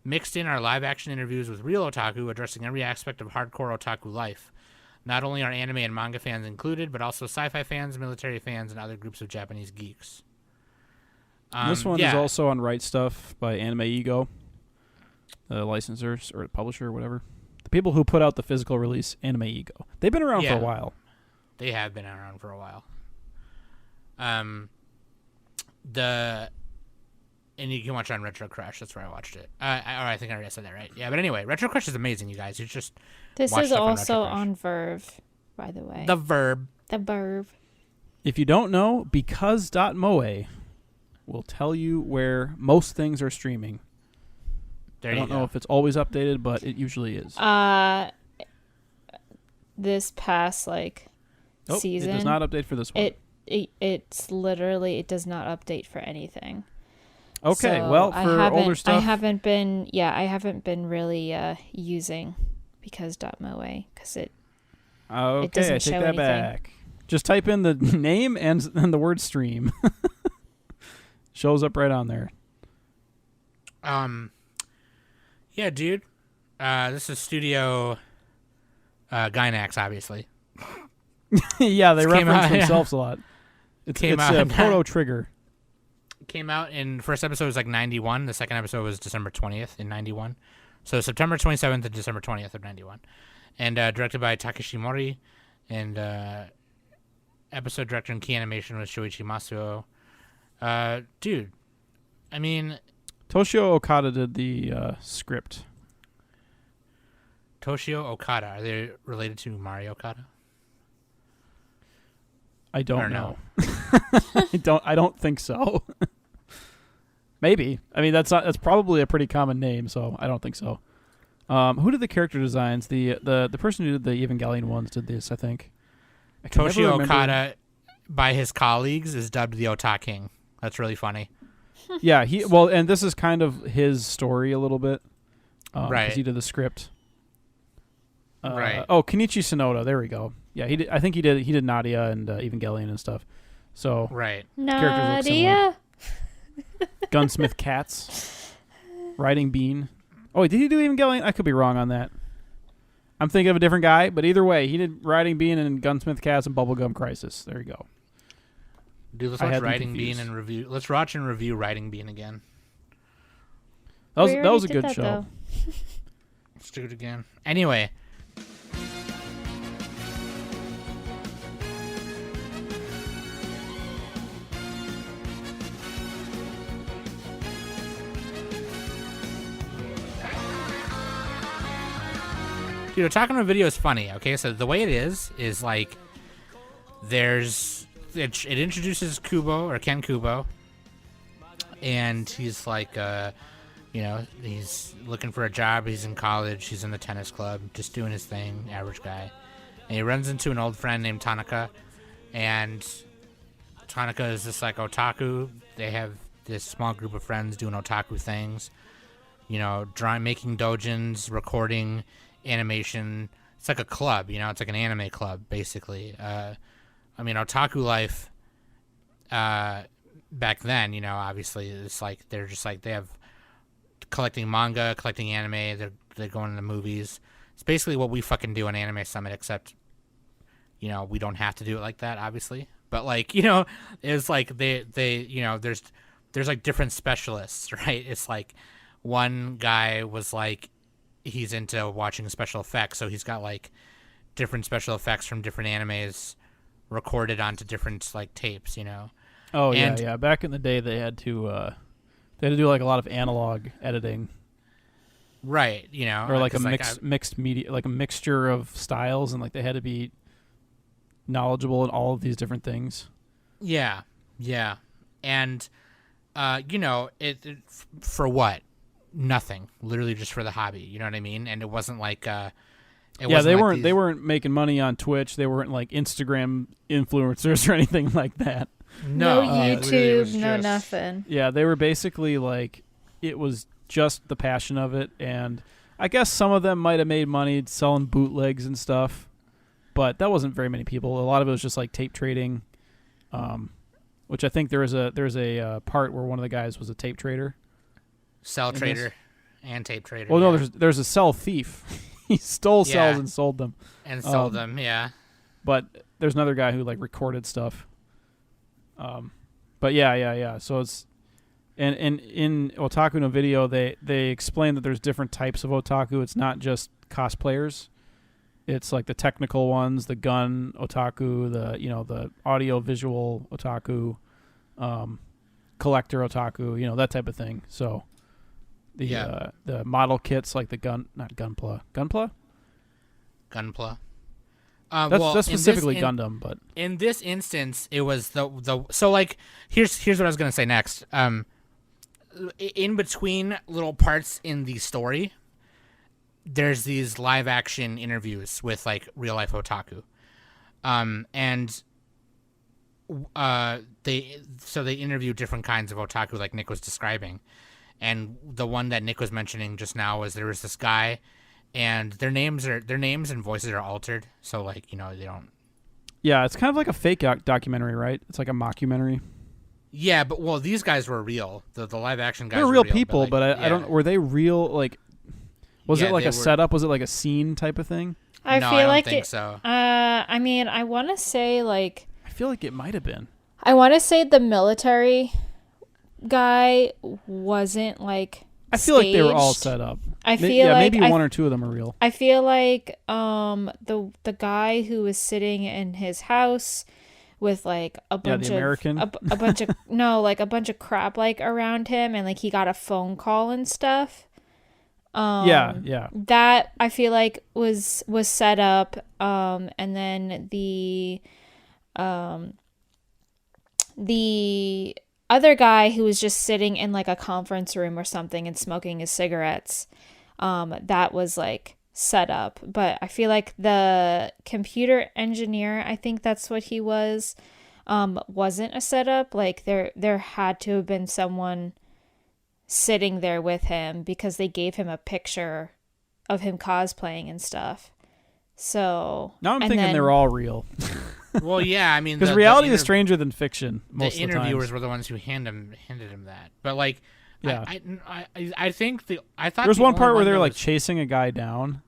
Mixed in are live-action interviews with real otaku addressing every aspect of hardcore otaku life. Not only are anime and manga fans included, but also sci-fi fans, military fans, and other groups of Japanese geeks. this one is also on Right Stuff by Anime Ego, the licensors or publisher or whatever. The people who put out the physical release, Anime Ego. They've been around for a while. They have been around for a while. And you can watch it on Retro Crush. That's where I watched it. I think I already said that right. Yeah, but anyway, Retro Crush is amazing, you guys. You just This watch is stuff on also Retro Crush. on Verve, by the way. The Verb. The Verve. If you don't know, because.moe will tell you where most things are streaming. There I you don't go. know if it's always updated, but it usually is. This past season, It does not update for this one. it's literally, it does not update for anything. Okay, So well, for older stuff, I haven't been really using because.moe because it okay, doesn't I take show that anything. back. Just type in the name and the word stream. Shows up right on there. Yeah, dude. This is Studio Gainax, obviously. Yeah, they This came reference out- yeah. themselves a lot. It's Came out- Proto Trigger. Came out in first episode was like 91. The second episode was December 20th in 91. So September 27th to December 20th of 91. And directed by Takeshi Mori. And episode director and key animation was Shoichi Masuo. Dude, I mean, Toshio Okada did the script. Toshio Okada, are they related to Mario Okada? I don't Or know. no? I don't think so. Maybe. I mean, that's probably a pretty common name, so I don't think so. Who did the character designs? The person who did the Evangelion ones did this, I think. I can never Toshio remember. Okada, by his colleagues, is dubbed the Otaking. That's really funny. Yeah, and this is kind of his story a little bit. Right. Because he did the script. Right. Oh, Kenichi Sonoda. There we go. Yeah, he did. I think he did Nadia and Evangelion and stuff. So Right. characters look similar. Nadia. Gunsmith Cats, Riding Bean. Oh, wait, did he do Evangelion? I could be wrong on that. I'm thinking of a different guy, but either way, he did Riding Bean and Gunsmith Cats and Bubblegum Crisis. There you go. Dude, let's I watch had them Riding Bean confused. and review. Let's watch and review Riding Bean again. That was We a already good did that, show. though. Let's do it again. Anyway. Dude, talking about video is funny, okay? So the way it is like it introduces Kubo or Ken Kubo, and he's like he's looking for a job, he's in college, he's in the tennis club, just doing his thing, average guy. And he runs into an old friend named Tanaka, and Tanaka is this like otaku. They have this small group of friends doing otaku things, drawing, making doujins, recording animation. It's like a club, it's like an anime club basically. Otaku life back then, obviously it's like they're just like they have collecting manga, collecting anime, they're going to the movies. It's basically what we fucking do on Anime Summit, except we don't have to do it like that, obviously. But like, it's like they there's like different specialists, right? It's like one guy was like he's into watching special effects, so he's got like different special effects from different animes recorded onto different like tapes, Oh And- yeah. Back in the day, they had to do like a lot of analog editing, right? or like a 'cause, mixed media, like a mixture of styles, and like they had to be knowledgeable in all of these different things. Yeah, and for what? Nothing. Literally just for the hobby. You know what I mean? And it wasn't like They weren't making money on Twitch. They weren't like Instagram influencers or anything like that. No, it literally YouTube, was no just- nothing. Yeah, they were basically like, it was just the passion of it, and I guess some of them might have made money selling bootlegs and stuff, but that wasn't very many people. A lot of it was just like tape trading, which I think there's a part where one of the guys was a tape trader. Cell in this. trader and tape trader. Well, no, yeah. there's a cell thief. He stole cells Yeah. and sold them. And sold them. Yeah. But there's another guy who like recorded stuff. But yeah. So it's and in Otaku no Video they explain that there's different types of otaku. It's not just cosplayers. It's like the technical ones, the gun otaku, the audio visual otaku, collector otaku, that type of thing. So the model kits like the Gunpla. Gunpla. That's specifically Gundam, but in this instance, it was the so like here's what I was gonna say next. In between little parts in the story, there's these live action interviews with like real life otaku, and they interview different kinds of otaku like Nick was describing, and the one that Nick was mentioning just now was there was this guy. And their names and voices are altered, so like they don't. yeah, it's kind of like a fake documentary, right? It's like a mockumentary. Yeah, but these guys were real. The live action guys. They're were real people, like, but I don't. Were they real? Like, was Yeah, it like they a were- setup? Was it like a scene type of thing? I No, feel I don't like think it. so. I mean, I want to say like I feel like it might have been. the military guy wasn't like. I feel like they were all staged. set up. I feel like maybe one or two of them are real. I feel like the guy who was sitting in his house with like a bunch the of American. a bunch of no, like a bunch of crap like around him, and like he got a phone call and stuff. Yeah. That I feel like was set up, and then the other guy who was just sitting in like a conference room or something and smoking his cigarettes, that was like set up. But I feel like the computer engineer, I think that's what he was, wasn't a setup. Like there had to have been someone sitting there with him because they gave him a picture of him cosplaying and stuff. So Now I'm and thinking then- they're all real. Well, yeah, I mean, Because reality is stranger than fiction most the of the time. interviewers were the ones who handed him that. But like, Yeah. I think I thought There's the one only part where that they're like was- chasing a guy down.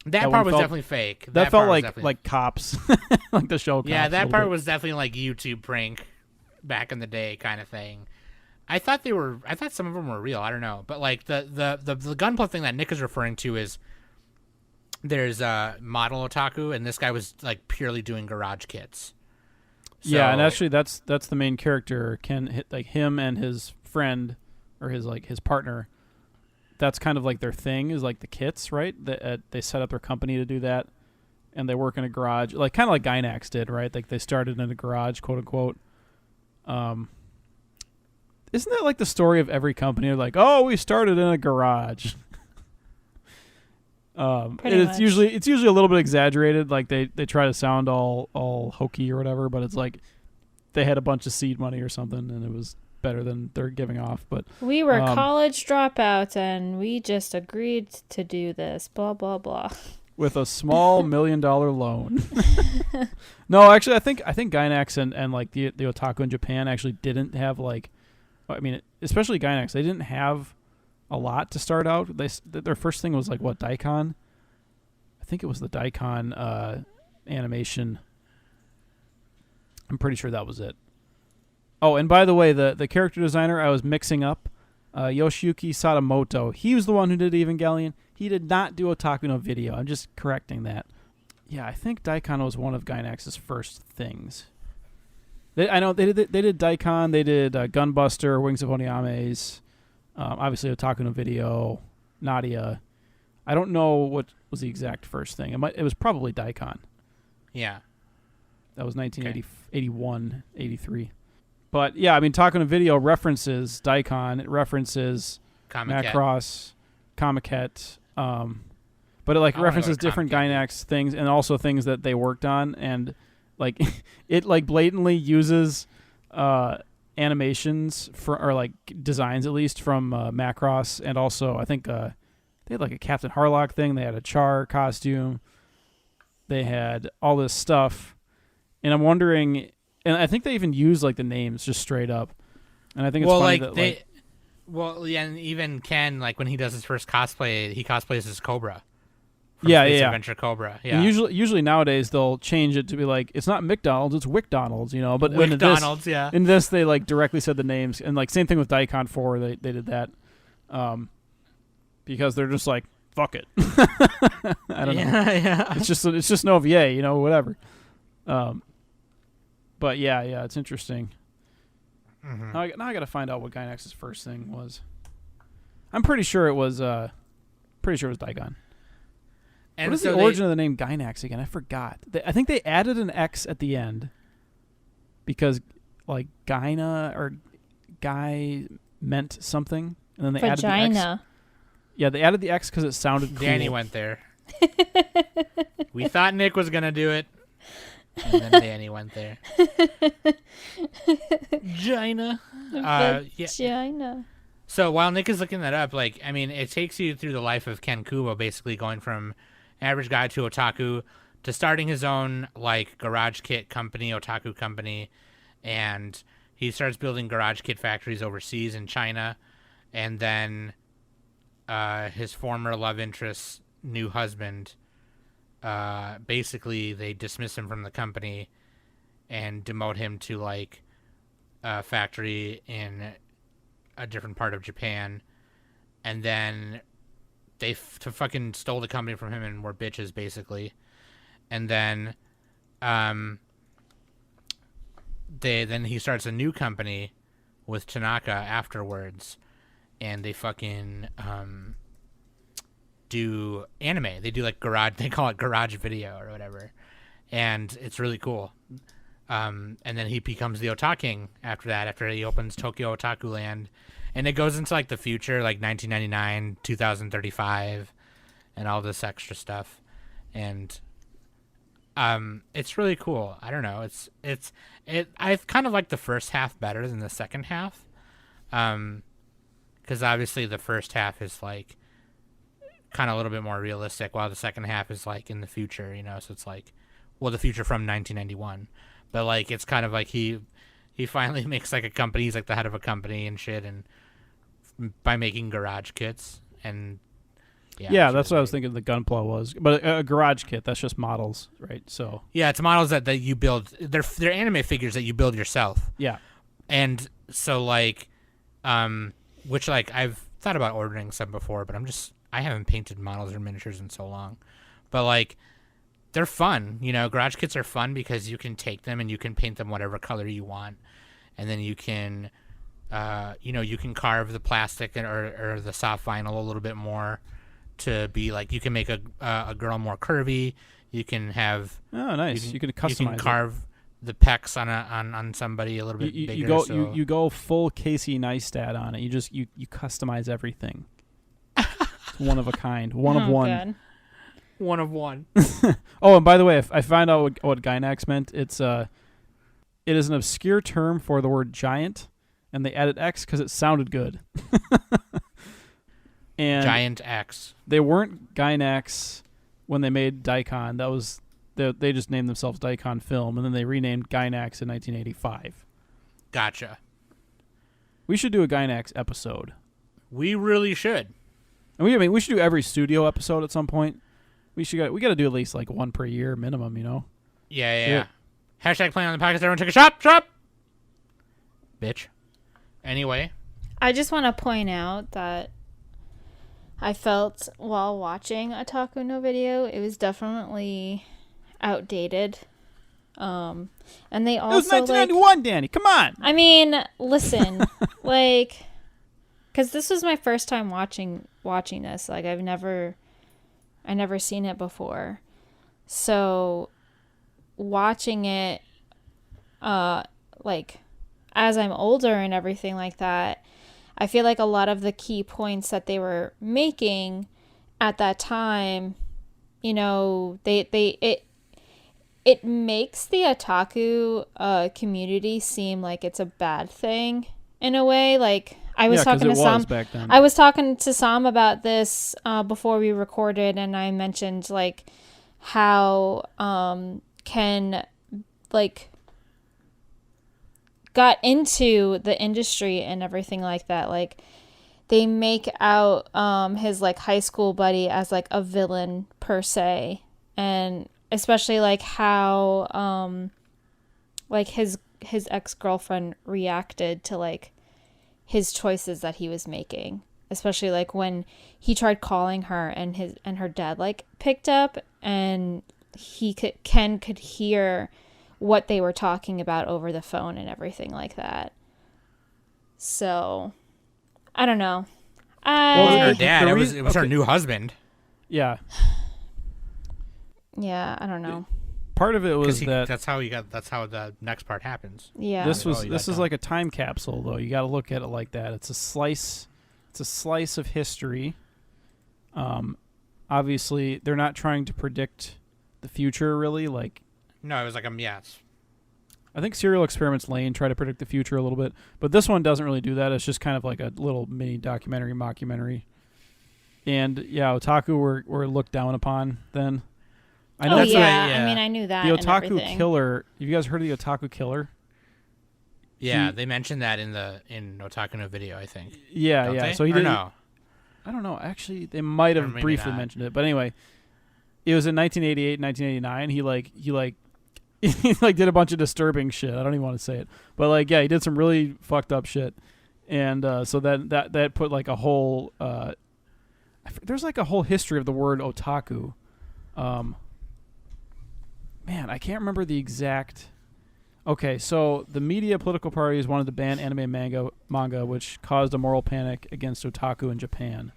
that one part was felt- definitely fake. That part felt was definitely- like cops, like the show. Cops yeah, a that little part bit. was definitely like YouTube prank back in the day kind of thing. I thought some of them were real. I don't know, but like the Gunpla thing that Nick is referring to is there's model otaku, and this guy was like purely doing garage kits. Yeah, and So- actually, that's the main character. Like him and his friend, or his partner. That's kind of like their thing, is like the kits, right? They set up their company to do that, and they work in a garage, like kind of like Gynax did, right? Like they started in a garage, quote unquote. Isn't that like the story of every company? Like, oh, we started in a garage. Pretty it's much. usually a little bit exaggerated. Like they try to sound all hokey or whatever, but it's like they had a bunch of seed money or something, and it was better than they're giving off. But We were college dropouts and we just agreed to do this, blah, blah, blah. with a small $1 million loan. No, actually, I think Gynax and like the otaku in Japan actually didn't have like, I mean, especially Gynax, they didn't have a lot to start out. Their first thing was like what, Daikon? I think it was the Daikon animation. I'm pretty sure that was it. Oh, and by the way, the character designer I was mixing up, Yoshiyuki Sadamoto. He was the one who did Evangelion. He did not do Otaku no Video. I'm just correcting that. Yeah, I think Daikon was one of Gynax's first things. I know they did Daikon. They did Gunbuster, Wings of Oniames. Obviously, Otaku no Video, Nadia. I don't know what was the exact first thing. It was probably Daikon. Yeah. That was 1981, 83. But yeah, I mean, Otaku no Video references Daikon. It references Comic Macross, Comiket. But it like I wanna references go to different Comiket. Gynax things and also things that they worked on, and like it like blatantly uses animations or like designs at least from Macross, and also I think they had like a Captain Harlock thing. They had a Char costume. They had all this stuff, and I'm wondering, and I think they even use like the names just straight up, and I think it's funny that well, yeah, and even Ken, like when he does his first cosplay, he cosplays as Cobra. From Yeah, Space yeah. Adventure Cobra. Yeah. And usually nowadays they'll change it to be like, it's not McDonald's, it's WickDonald's, you know. But in this, McDonald's, yeah. in this they like directly said the names, and like same thing with Daikon 4, they did that, because they're just like, fuck it. I don't know. Yeah. It's just an OVA, you know, whatever. But yeah, it's interesting. Mm-hmm. Now I got to find out what Gynax's first thing was. I'm pretty sure it was Daikon. And What is so the origin of the name Gynax again? I forgot. I think they added an X at the end because like Gyna or Guy meant something, and then they added the X. Vagina. Yeah, they added the X because it sounded cool. Danny went there. We thought Nick was gonna do it, and then Danny went there. Gina. Yeah. Vagina. So while Nick is looking that up, like, I mean, it takes you through the life of Ken Kubo, basically going from average guy to otaku to starting his own, like, garage kit company, otaku company, and he starts building garage kit factories overseas in China, and then his former love interest's new husband, basically they dismiss him from the company and demote him to, like, a factory in a different part of Japan, and then they fucking stole the company from him and were bitches, basically. And then then he starts a new company with Tanaka afterwards, and they fucking do anime. They do like garage. They call it garage video or whatever, and it's really cool. And then he becomes the Otaking after that. After he opens Tokyo Otaku Land, and it goes into like the future, like 1999, 2035, and all this extra stuff, and it's really cool. I don't know. I kind of like the first half better than the second half, because obviously the first half is like kind of a little bit more realistic, while the second half is like in the future, so it's like, well, the future from 1991, but like it's kind of like he finally makes like a company. He's like the head of a company and shit, and by making garage kits. And yeah, that's what I was thinking the Gunpla was, but a garage kit, that's just models, right? So yeah, it's models that you build. They're anime figures that you build yourself. Yeah. And so like which like I've thought about ordering some before, but I haven't painted models or miniatures in so long. But like they're fun, garage kits are fun because you can take them and you can paint them whatever color you want. And then you can you can carve the plastic or the soft vinyl a little bit more to be like, you can make a girl more curvy. You can have nice. You can customize. You can carve the pecs on somebody a little bit bigger. You go full Casey Neistat on it. You customize everything. It's one of a kind. One of one. God. One of one. Oh, and by the way, I found out what Gynax meant. It is an obscure term for the word giant, and they added X because it sounded good. And Giant X. They weren't Gynax when they made Daikon. That was they just named themselves Daikon Film, and then they renamed Gynax in 1985. Gotcha. We should do a Gynax episode. We really should. And we should do every studio episode at some point. We got to do at least like one per year minimum, Yeah. Hashtag playing on the podcast. Everyone take a shot. Bitch. Anyway. I just want to point out that I felt while watching Otaku no Video, it was definitely outdated. And they also, it was 1991, Danny. Come on. I mean, listen, like, because this was my first time watching this. Like, I never seen it before. So watching it, like, as I'm older and everything like that, I feel like a lot of the key points that they were making at that time, it makes the otaku community seem like it's a bad thing in a way. Like, I was talking to Sam. I was talking to Sam about this before we recorded, and I mentioned like how Ken like got into the industry and everything like that. Like, they make out his like high school buddy as like a villain per se, and especially like how like his ex-girlfriend reacted to like his choices that he was making, especially like when he tried calling her and her dad like picked up, and Ken could hear what they were talking about over the phone and everything like that. So I don't know. It wasn't her dad. It was her new husband. Yeah. Yeah, I don't know. Part of it was that's how the next part happens. Yeah. This is like a time capsule, though. You got to look at it like that. It's a slice of history. Obviously, they're not trying to predict the future, really. Like, no, it was like yes. I think Serial Experiments Lane try to predict the future a little bit, but this one doesn't really do that. It's just kind of like a little mini documentary, mockumentary. And yeah, otaku were looked down upon then. I know. I mean, I knew that. The Otaku Killer. Have you guys heard of the Otaku Killer? Yeah, they mentioned that in Otaku no Video, I think. Yeah, Don't yeah. They? So he didn't. No. I don't know. Actually, they might have briefly mentioned it, but anyway, it was in 1988, 1989. He did a bunch of disturbing shit. I don't even want to say it, but like, yeah, he did some really fucked up shit, and so that put like a whole there's like a whole history of the word otaku. Man, I can't remember the exact. Okay, so the media political parties wanted to ban anime manga, which caused a moral panic against otaku in Japan.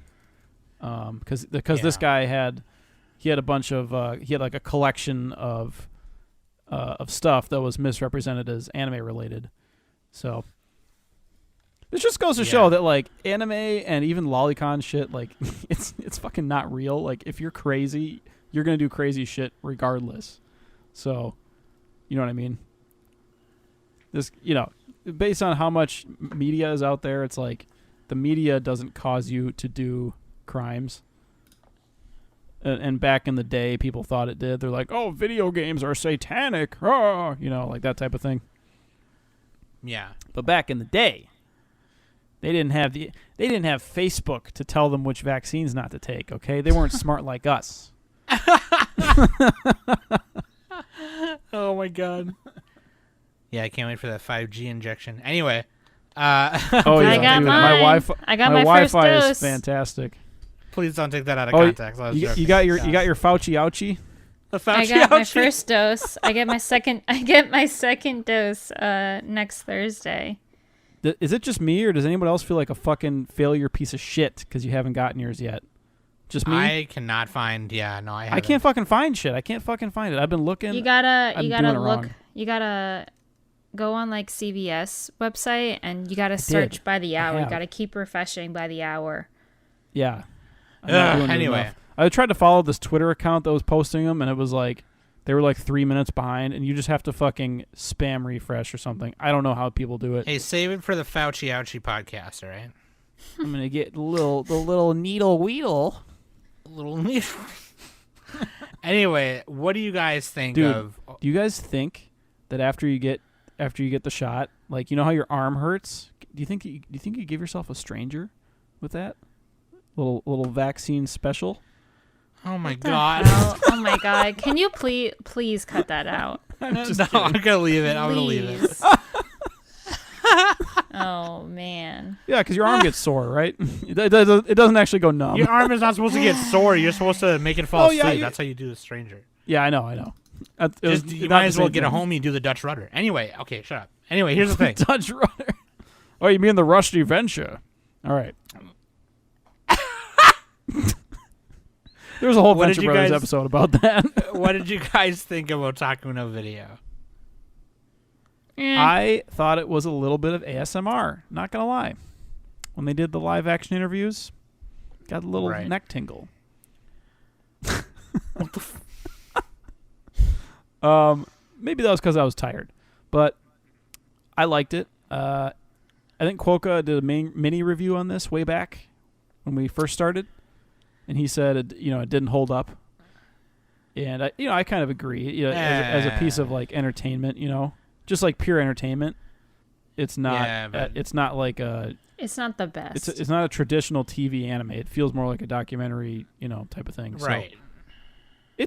Because this guy had a bunch of he had like a collection of stuff that was misrepresented as anime related. So this just goes to show that like anime and even lolicon shit, like it's fucking not real. Like if you're crazy, you're gonna do crazy shit regardless. So you know what I mean? This, based on how much media is out there, it's like the media doesn't cause you to do crimes. And back in the day, people thought it did. They're like, "Oh, video games are satanic," like that type of thing. Yeah. But back in the day, they didn't have Facebook to tell them which vaccines not to take. Okay, they weren't smart like us. Oh my god. Yeah, I can't wait for that 5G injection. Anyway, I got mine. I got my first Wi-Fi dose. is fantastic. please don't take that out of context. You got your Fauci ouchie. The Fauci I got my ouchie? first dose. I get my second dose next Thursday. Is it just me, or does anyone else feel like a fucking failure piece of shit because you haven't gotten yours yet? Just me? I cannot find. Yeah, no, I haven't. I can't fucking find shit. I can't fucking find it. I've been looking. You gotta look. Wrong. You gotta go on like CVS website and you gotta search by the hour. You gotta keep refreshing by the hour. Yeah. Anyway, I tried to follow this Twitter account that was posting them, and it was like they were like 3 minutes behind, and you just have to fucking spam refresh or something. I don't know how people do it. Hey, save it for the Fauci Ouchie podcast, all right? I'm gonna get the little needle weedle. Little needle. Anyway, what do you guys think of? Do you guys think that after you get the shot, like, you know how your arm hurts? Do you think you give yourself a stranger with that little vaccine special? Oh my god! Oh my god! Can you please cut that out? I'm gonna leave it. I'm gonna leave it. Oh man. Yeah, because your arm gets sore, right? It doesn't actually go numb. Your arm is not supposed to get sore. You're supposed to make it fall asleep. That's how you do the stranger. Yeah, I know. You might as well get a homie, do the Dutch rudder. Anyway, okay, shut up. Anyway, here's the thing. Dutch rudder. Oh, you mean the Rusty Venture? All right. There was a whole Venture Brothers episode about that. What did you guys think of Otaku no Video? I thought it was a little bit of ASMR. Not gonna lie. When they did the live action interviews, got a little neck tingle. What the maybe that was because I was tired, but I liked it. I think Quokka did a mini review on this way back when we first started, and he said it didn't hold up. And I kind of agree. As a piece of like entertainment, just like pure entertainment, it's not. Yeah, it's not like a. It's not the best. It's not a traditional TV anime. It feels more like a documentary, type of thing. Right.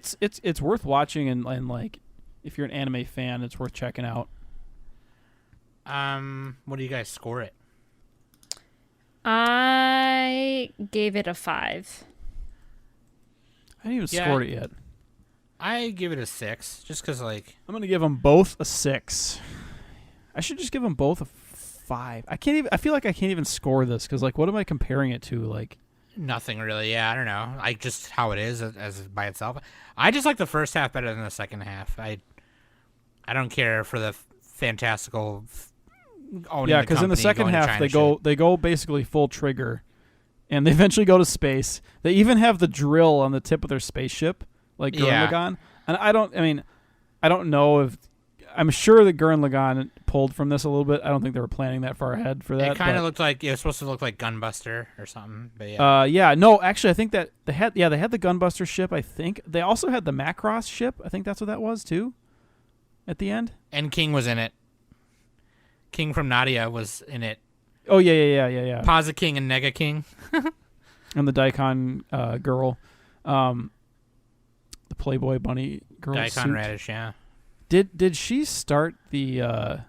So it's worth watching, and like if you're an anime fan, it's worth checking out. What do you guys score it? I gave it a 5. I haven't even scored it yet. I give it a 6, just because, like... I'm going to give them both a 6. I should just give them both a 5. I feel like I can't even score this, because, like, what am I comparing it to? Like... Nothing really, yeah, I don't know. Like, just how it is as by itself. I just like the first half better than the second half. I don't care for the fantastical... Yeah, because in the second half, they go basically full trigger, and they eventually go to space. They even have the drill on the tip of their spaceship, like Gurren Lagann. And I don't know if I'm sure that Gurren Lagann pulled from this a little bit. I don't think they were planning that far ahead for that. It kind of looked like it was supposed to look like Gunbuster or something. But no, actually, I think that they had the Gunbuster ship. I think they also had the Macross ship. I think that's what that was too. At the end, and King was in it. King from Nadia was in it. Oh yeah. Paza King and Nega King. And the Daikon girl. The Playboy bunny girl. Daikon Radish, yeah. Did she start the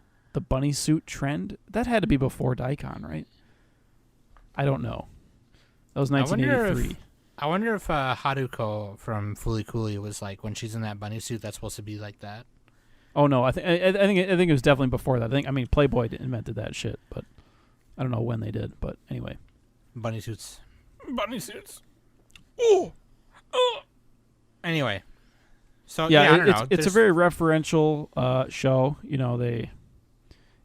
bunny suit trend? That had to be before Daikon, right? I don't know. That was 1983. I wonder if Haruko from Fooly Cooly was like, when she's in that bunny suit, that's supposed to be like that. Oh no, I think it was definitely before that. I mean Playboy invented that shit, but I don't know when they did. But anyway, Bunny suits. Oh. Anyway, so I don't know. It's a very referential show. You know,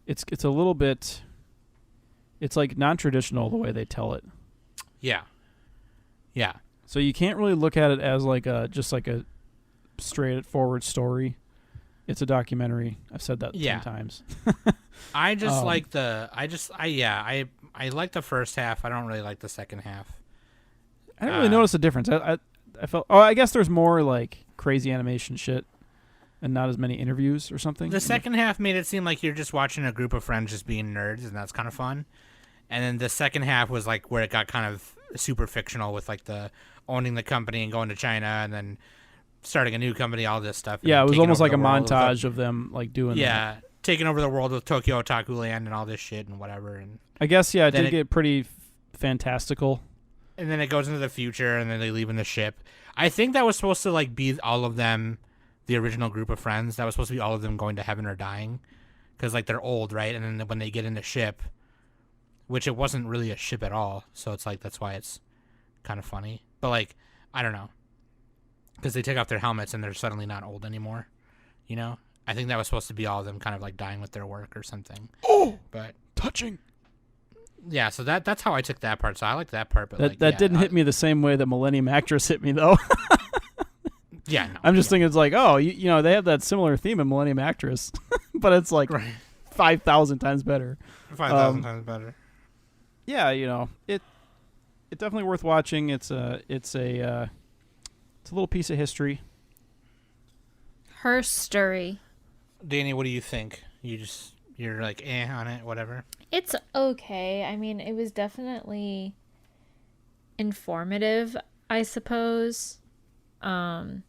it's a little bit. It's like non-traditional the way they tell it. Yeah. So you can't really look at it as like just like a straightforward story. It's a documentary. I've said that 10 times. I just like I like the first half. I don't really like the second half. I didn't really notice a difference. I felt. Oh, I guess there's more like crazy animation shit, and not as many interviews or something. The second half made it seem like you're just watching a group of friends just being nerds, and that's kind of fun. And then the second half was like where it got kind of super fictional with like the owning the company and going to China and then starting a new company, all this stuff. Yeah, it was almost like a montage of them like doing that. Taking over the world with Tokyo Otaku Land and all this shit and whatever. And I guess, it did get pretty fantastical. And then it goes into the future, and then they leave in the ship. I think that was supposed to like be all of them, the original group of friends. That was supposed to be all of them going to heaven or dying, because like they're old, right? And then when they get in the ship, which it wasn't really a ship at all, so it's like that's why it's kind of funny. But like I don't know, because they take off their helmets and they're suddenly not old anymore. You know, I think that was supposed to be all of them kind of like dying with their work or something. Oh, but touching. Yeah, so that's how I took that part. So I like that part, but that didn't hit me the same way that Millennium Actress hit me though. Yeah, no, I'm just thinking it's like, oh, you know, they have that similar theme in Millennium Actress, but it's like 5,000 times better. 5,000 times better. Yeah, you know, it's definitely worth watching. It's a little piece of history. Her story. Danny, what do you think? You're like on it, whatever. It's okay. I mean, it was definitely informative, I suppose. I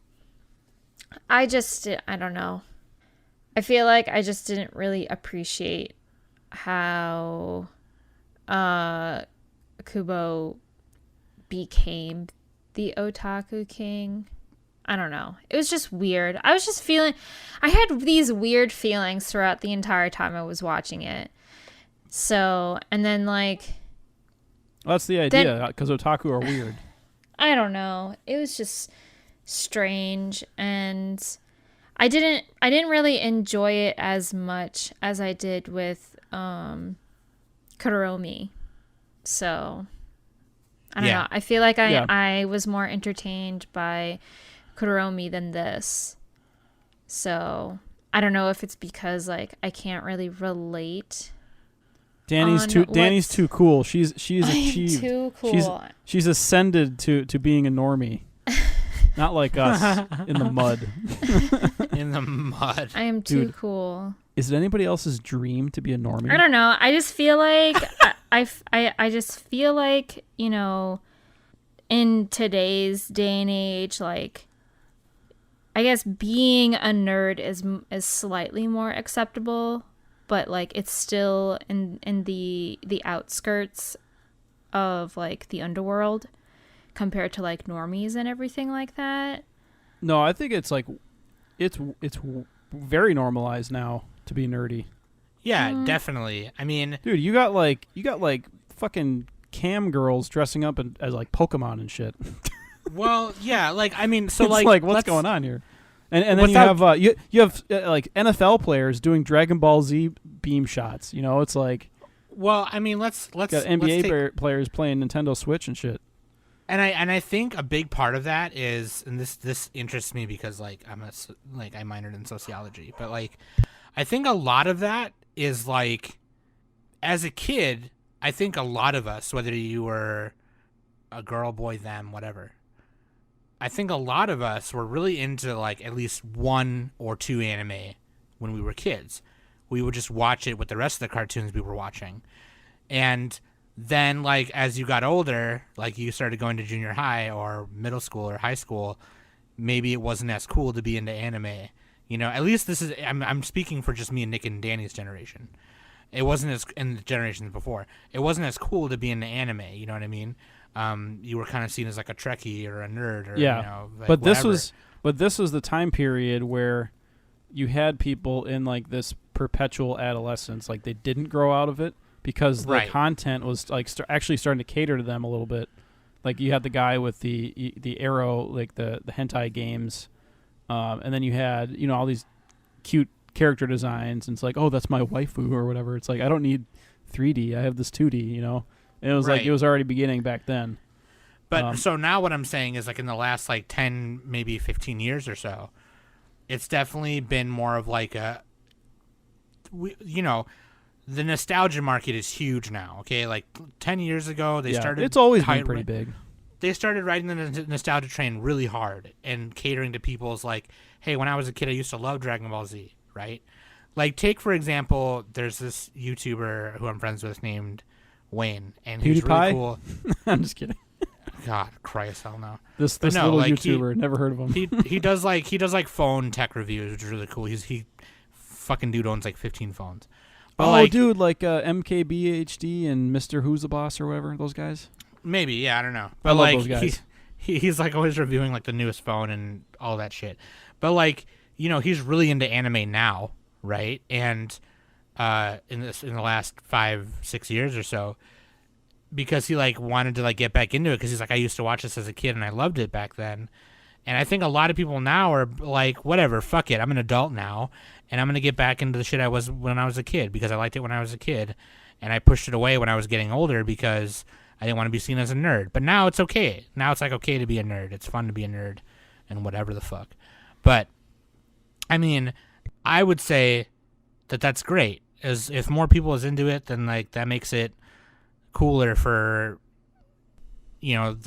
don't know. I feel like I just didn't really appreciate how Kubo became the Otaku King. I don't know. It was just weird. I had these weird feelings throughout the entire time I was watching it. So, and then like... Well, that's the idea, because otaku are weird. I don't know. It was just strange, and I didn't really enjoy it as much as I did with Kuromi. So, I don't know. I feel like I was more entertained by Kuromi than this. So I don't know if it's because like I can't really relate. Danny's too cool. She's achieved. Too cool. She's ascended to being a normie. Not like us in the mud. In the mud. I am too cool. Is it anybody else's dream to be a normie? I don't know. I just feel like I just feel like, you know, in today's day and age, like I guess being a nerd is slightly more acceptable, but like it's still in the outskirts of like the underworld compared to like normies and everything like that. No, I think it's like it's very normalized now to be nerdy. Yeah, definitely. I mean, dude, you got like fucking cam girls dressing up as like Pokemon and shit. Well, yeah, like I mean, so it's like what's going on here? And then you have like NFL players doing Dragon Ball Z beam shots. You know, it's like. Well, I mean, let's got NBA players playing Nintendo Switch and shit. And I think a big part of that is, and this interests me because like I minored in sociology, but like I think a lot of that is like, as a kid, I think a lot of us, whether you were a girl, boy, them, whatever, I think a lot of us were really into like at least one or two anime when we were kids. We would just watch it with the rest of the cartoons we were watching. And then like as you got older, like you started going to junior high or middle school or high school, maybe it wasn't as cool to be into anime. You know, at least this is I'm speaking for just me and Nick and Danny's generation. It wasn't as in the generations before. It wasn't as cool to be into anime, you know what I mean? You were kind of seen as like a Trekkie or a nerd or you know, like but whatever. this was the time period where you had people in like this perpetual adolescence, like they didn't grow out of it because the content was like actually starting to cater to them a little bit. Like you had the guy with the arrow, like the hentai games, and then you had all these cute character designs, and it's like, oh, that's my waifu or whatever. It's like I don't need 3D, I have this 2D, And it was like it was already beginning back then. But so now what I'm saying is like in the last like 10, maybe 15 years or so, it's definitely been more of like the nostalgia market is huge now. Okay, like 10 years ago they started. It's always been pretty big. They started riding the nostalgia train really hard and catering to people's like, hey, when I was a kid, I used to love Dragon Ball Z, right? Like take for example, there's this YouTuber who I'm friends with named Wayne, and he's really cool. I'm just kidding. God, Christ, hell no. This little YouTuber, never heard of him. he does like phone tech reviews, which is really cool. He fucking dude owns like 15 phones. But dude, like MKBHD and Mr. Who's the Boss or whatever, those guys. Maybe, yeah, I don't know. But I love those guys. He's like always reviewing like the newest phone and all that shit. But like he's really into anime now, right? And in the last 5-6 years or so. Because he like wanted to like get back into it because he's like, I used to watch this as a kid and I loved it back then. And I think a lot of people now are like, whatever, fuck it, I'm an adult now and I'm gonna get back into the shit I was when I was a kid because I liked it when I was a kid and I pushed it away when I was getting older because I didn't want to be seen as a nerd. But now it's okay. Now it's like okay to be a nerd. It's fun to be a nerd and whatever the fuck. But I mean, I would say that that's great. As if more people is into it, then like that makes it cooler for you always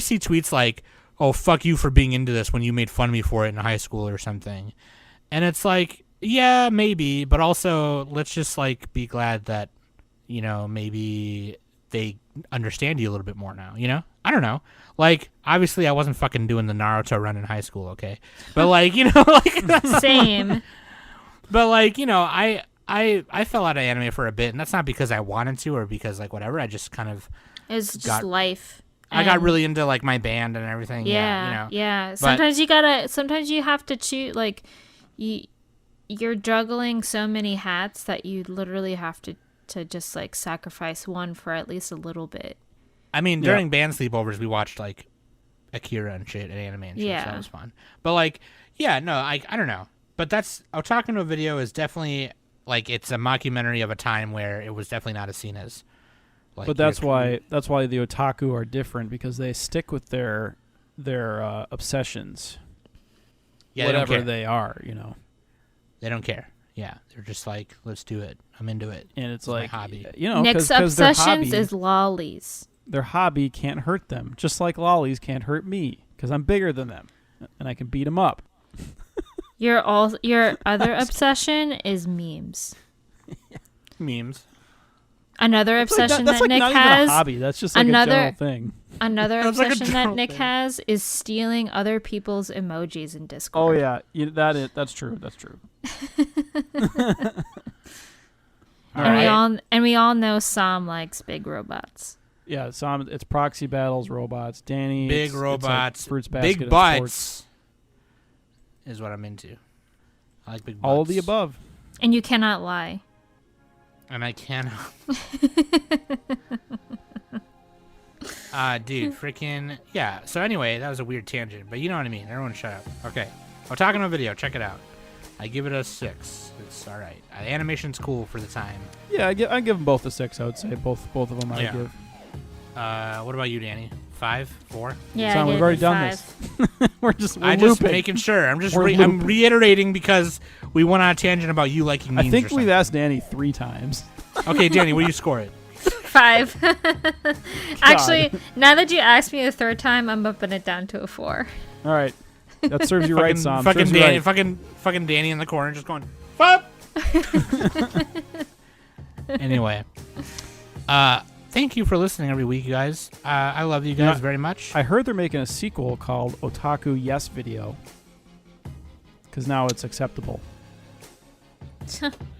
see tweets like, oh, fuck you for being into this when you made fun of me for it in high school or something. And it's like, yeah, maybe, but also let's just like be glad that maybe they understand you a little bit more now. I don't know, like obviously I wasn't fucking doing the Naruto run in high school, okay, but like like same. But like I fell out of anime for a bit, and that's not because I wanted to or because like whatever. I just kind of it's just life. I got really into like my band and everything. Yeah. Sometimes you have to choose. Like you're juggling so many hats that you literally have to just like sacrifice one for at least a little bit. I mean, during band sleepovers, we watched like Akira and shit and anime and shit. So that was fun. But like, I don't know. But that's Otaku no Video is definitely. Like it's a mockumentary of a time where it was definitely not as seen as. Like, but that's why the otaku are different because they stick with their obsessions. Yeah, whatever they are, They don't care. Yeah, they're just like, let's do it. I'm into it. And it's like my hobby. Nick's obsessions is lollies. Their hobby can't hurt them, just like lollies can't hurt me because I'm bigger than them and I can beat them up. Your other obsession is memes. Memes. Another obsession that Nick not has. Even a hobby. That's just like a general thing. Another obsession that Nick has is stealing other people's emojis in Discord. Oh yeah, that's true. That's true. And we all know Sam likes big robots. Yeah, Sam. It's proxy battles, robots. Danny, big robots, it's like fruits basket, big butts. Is what I'm into. I like big butts. All of the above. And you cannot lie. And I cannot. Dude, freaking yeah. So anyway, that was a weird tangent, but you know what I mean. Everyone, shut up. Okay, Otaku no Video, check it out. I give it a 6. It's all right. Animation's cool for the time. Yeah, I give them both a 6. I would say both of them. I give. What about you, Danny? 5, 4? Yeah, so we've already done this. we're just looping. Making sure. I'm reiterating because we went on a tangent about you liking memes. I think we've asked Danny 3 times. Okay, Danny, what do you score it? 5. Actually, now that you asked me a third time, I'm upping it down to a 4. All right, that serves you right, Sam. Fucking Danny, fucking Danny in the corner, just going 5. Anyway, thank you for listening every week, you guys. I love you guys very much. I heard they're making a sequel called Otaku Yes Video because now it's acceptable.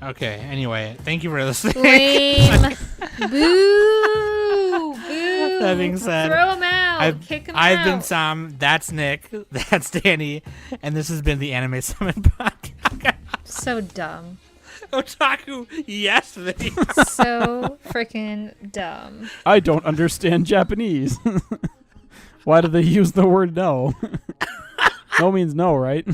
Okay, anyway, thank you for listening. Lame. Boo. Boo. That being said, throw them out. out. Kick him I've out. been Sam. That's Nick. That's Danny. And this has been the Anime Summit Podcast. So dumb. Otaku, yes, video. So freaking dumb. I don't understand Japanese. Why do they use the word no? No means no, right?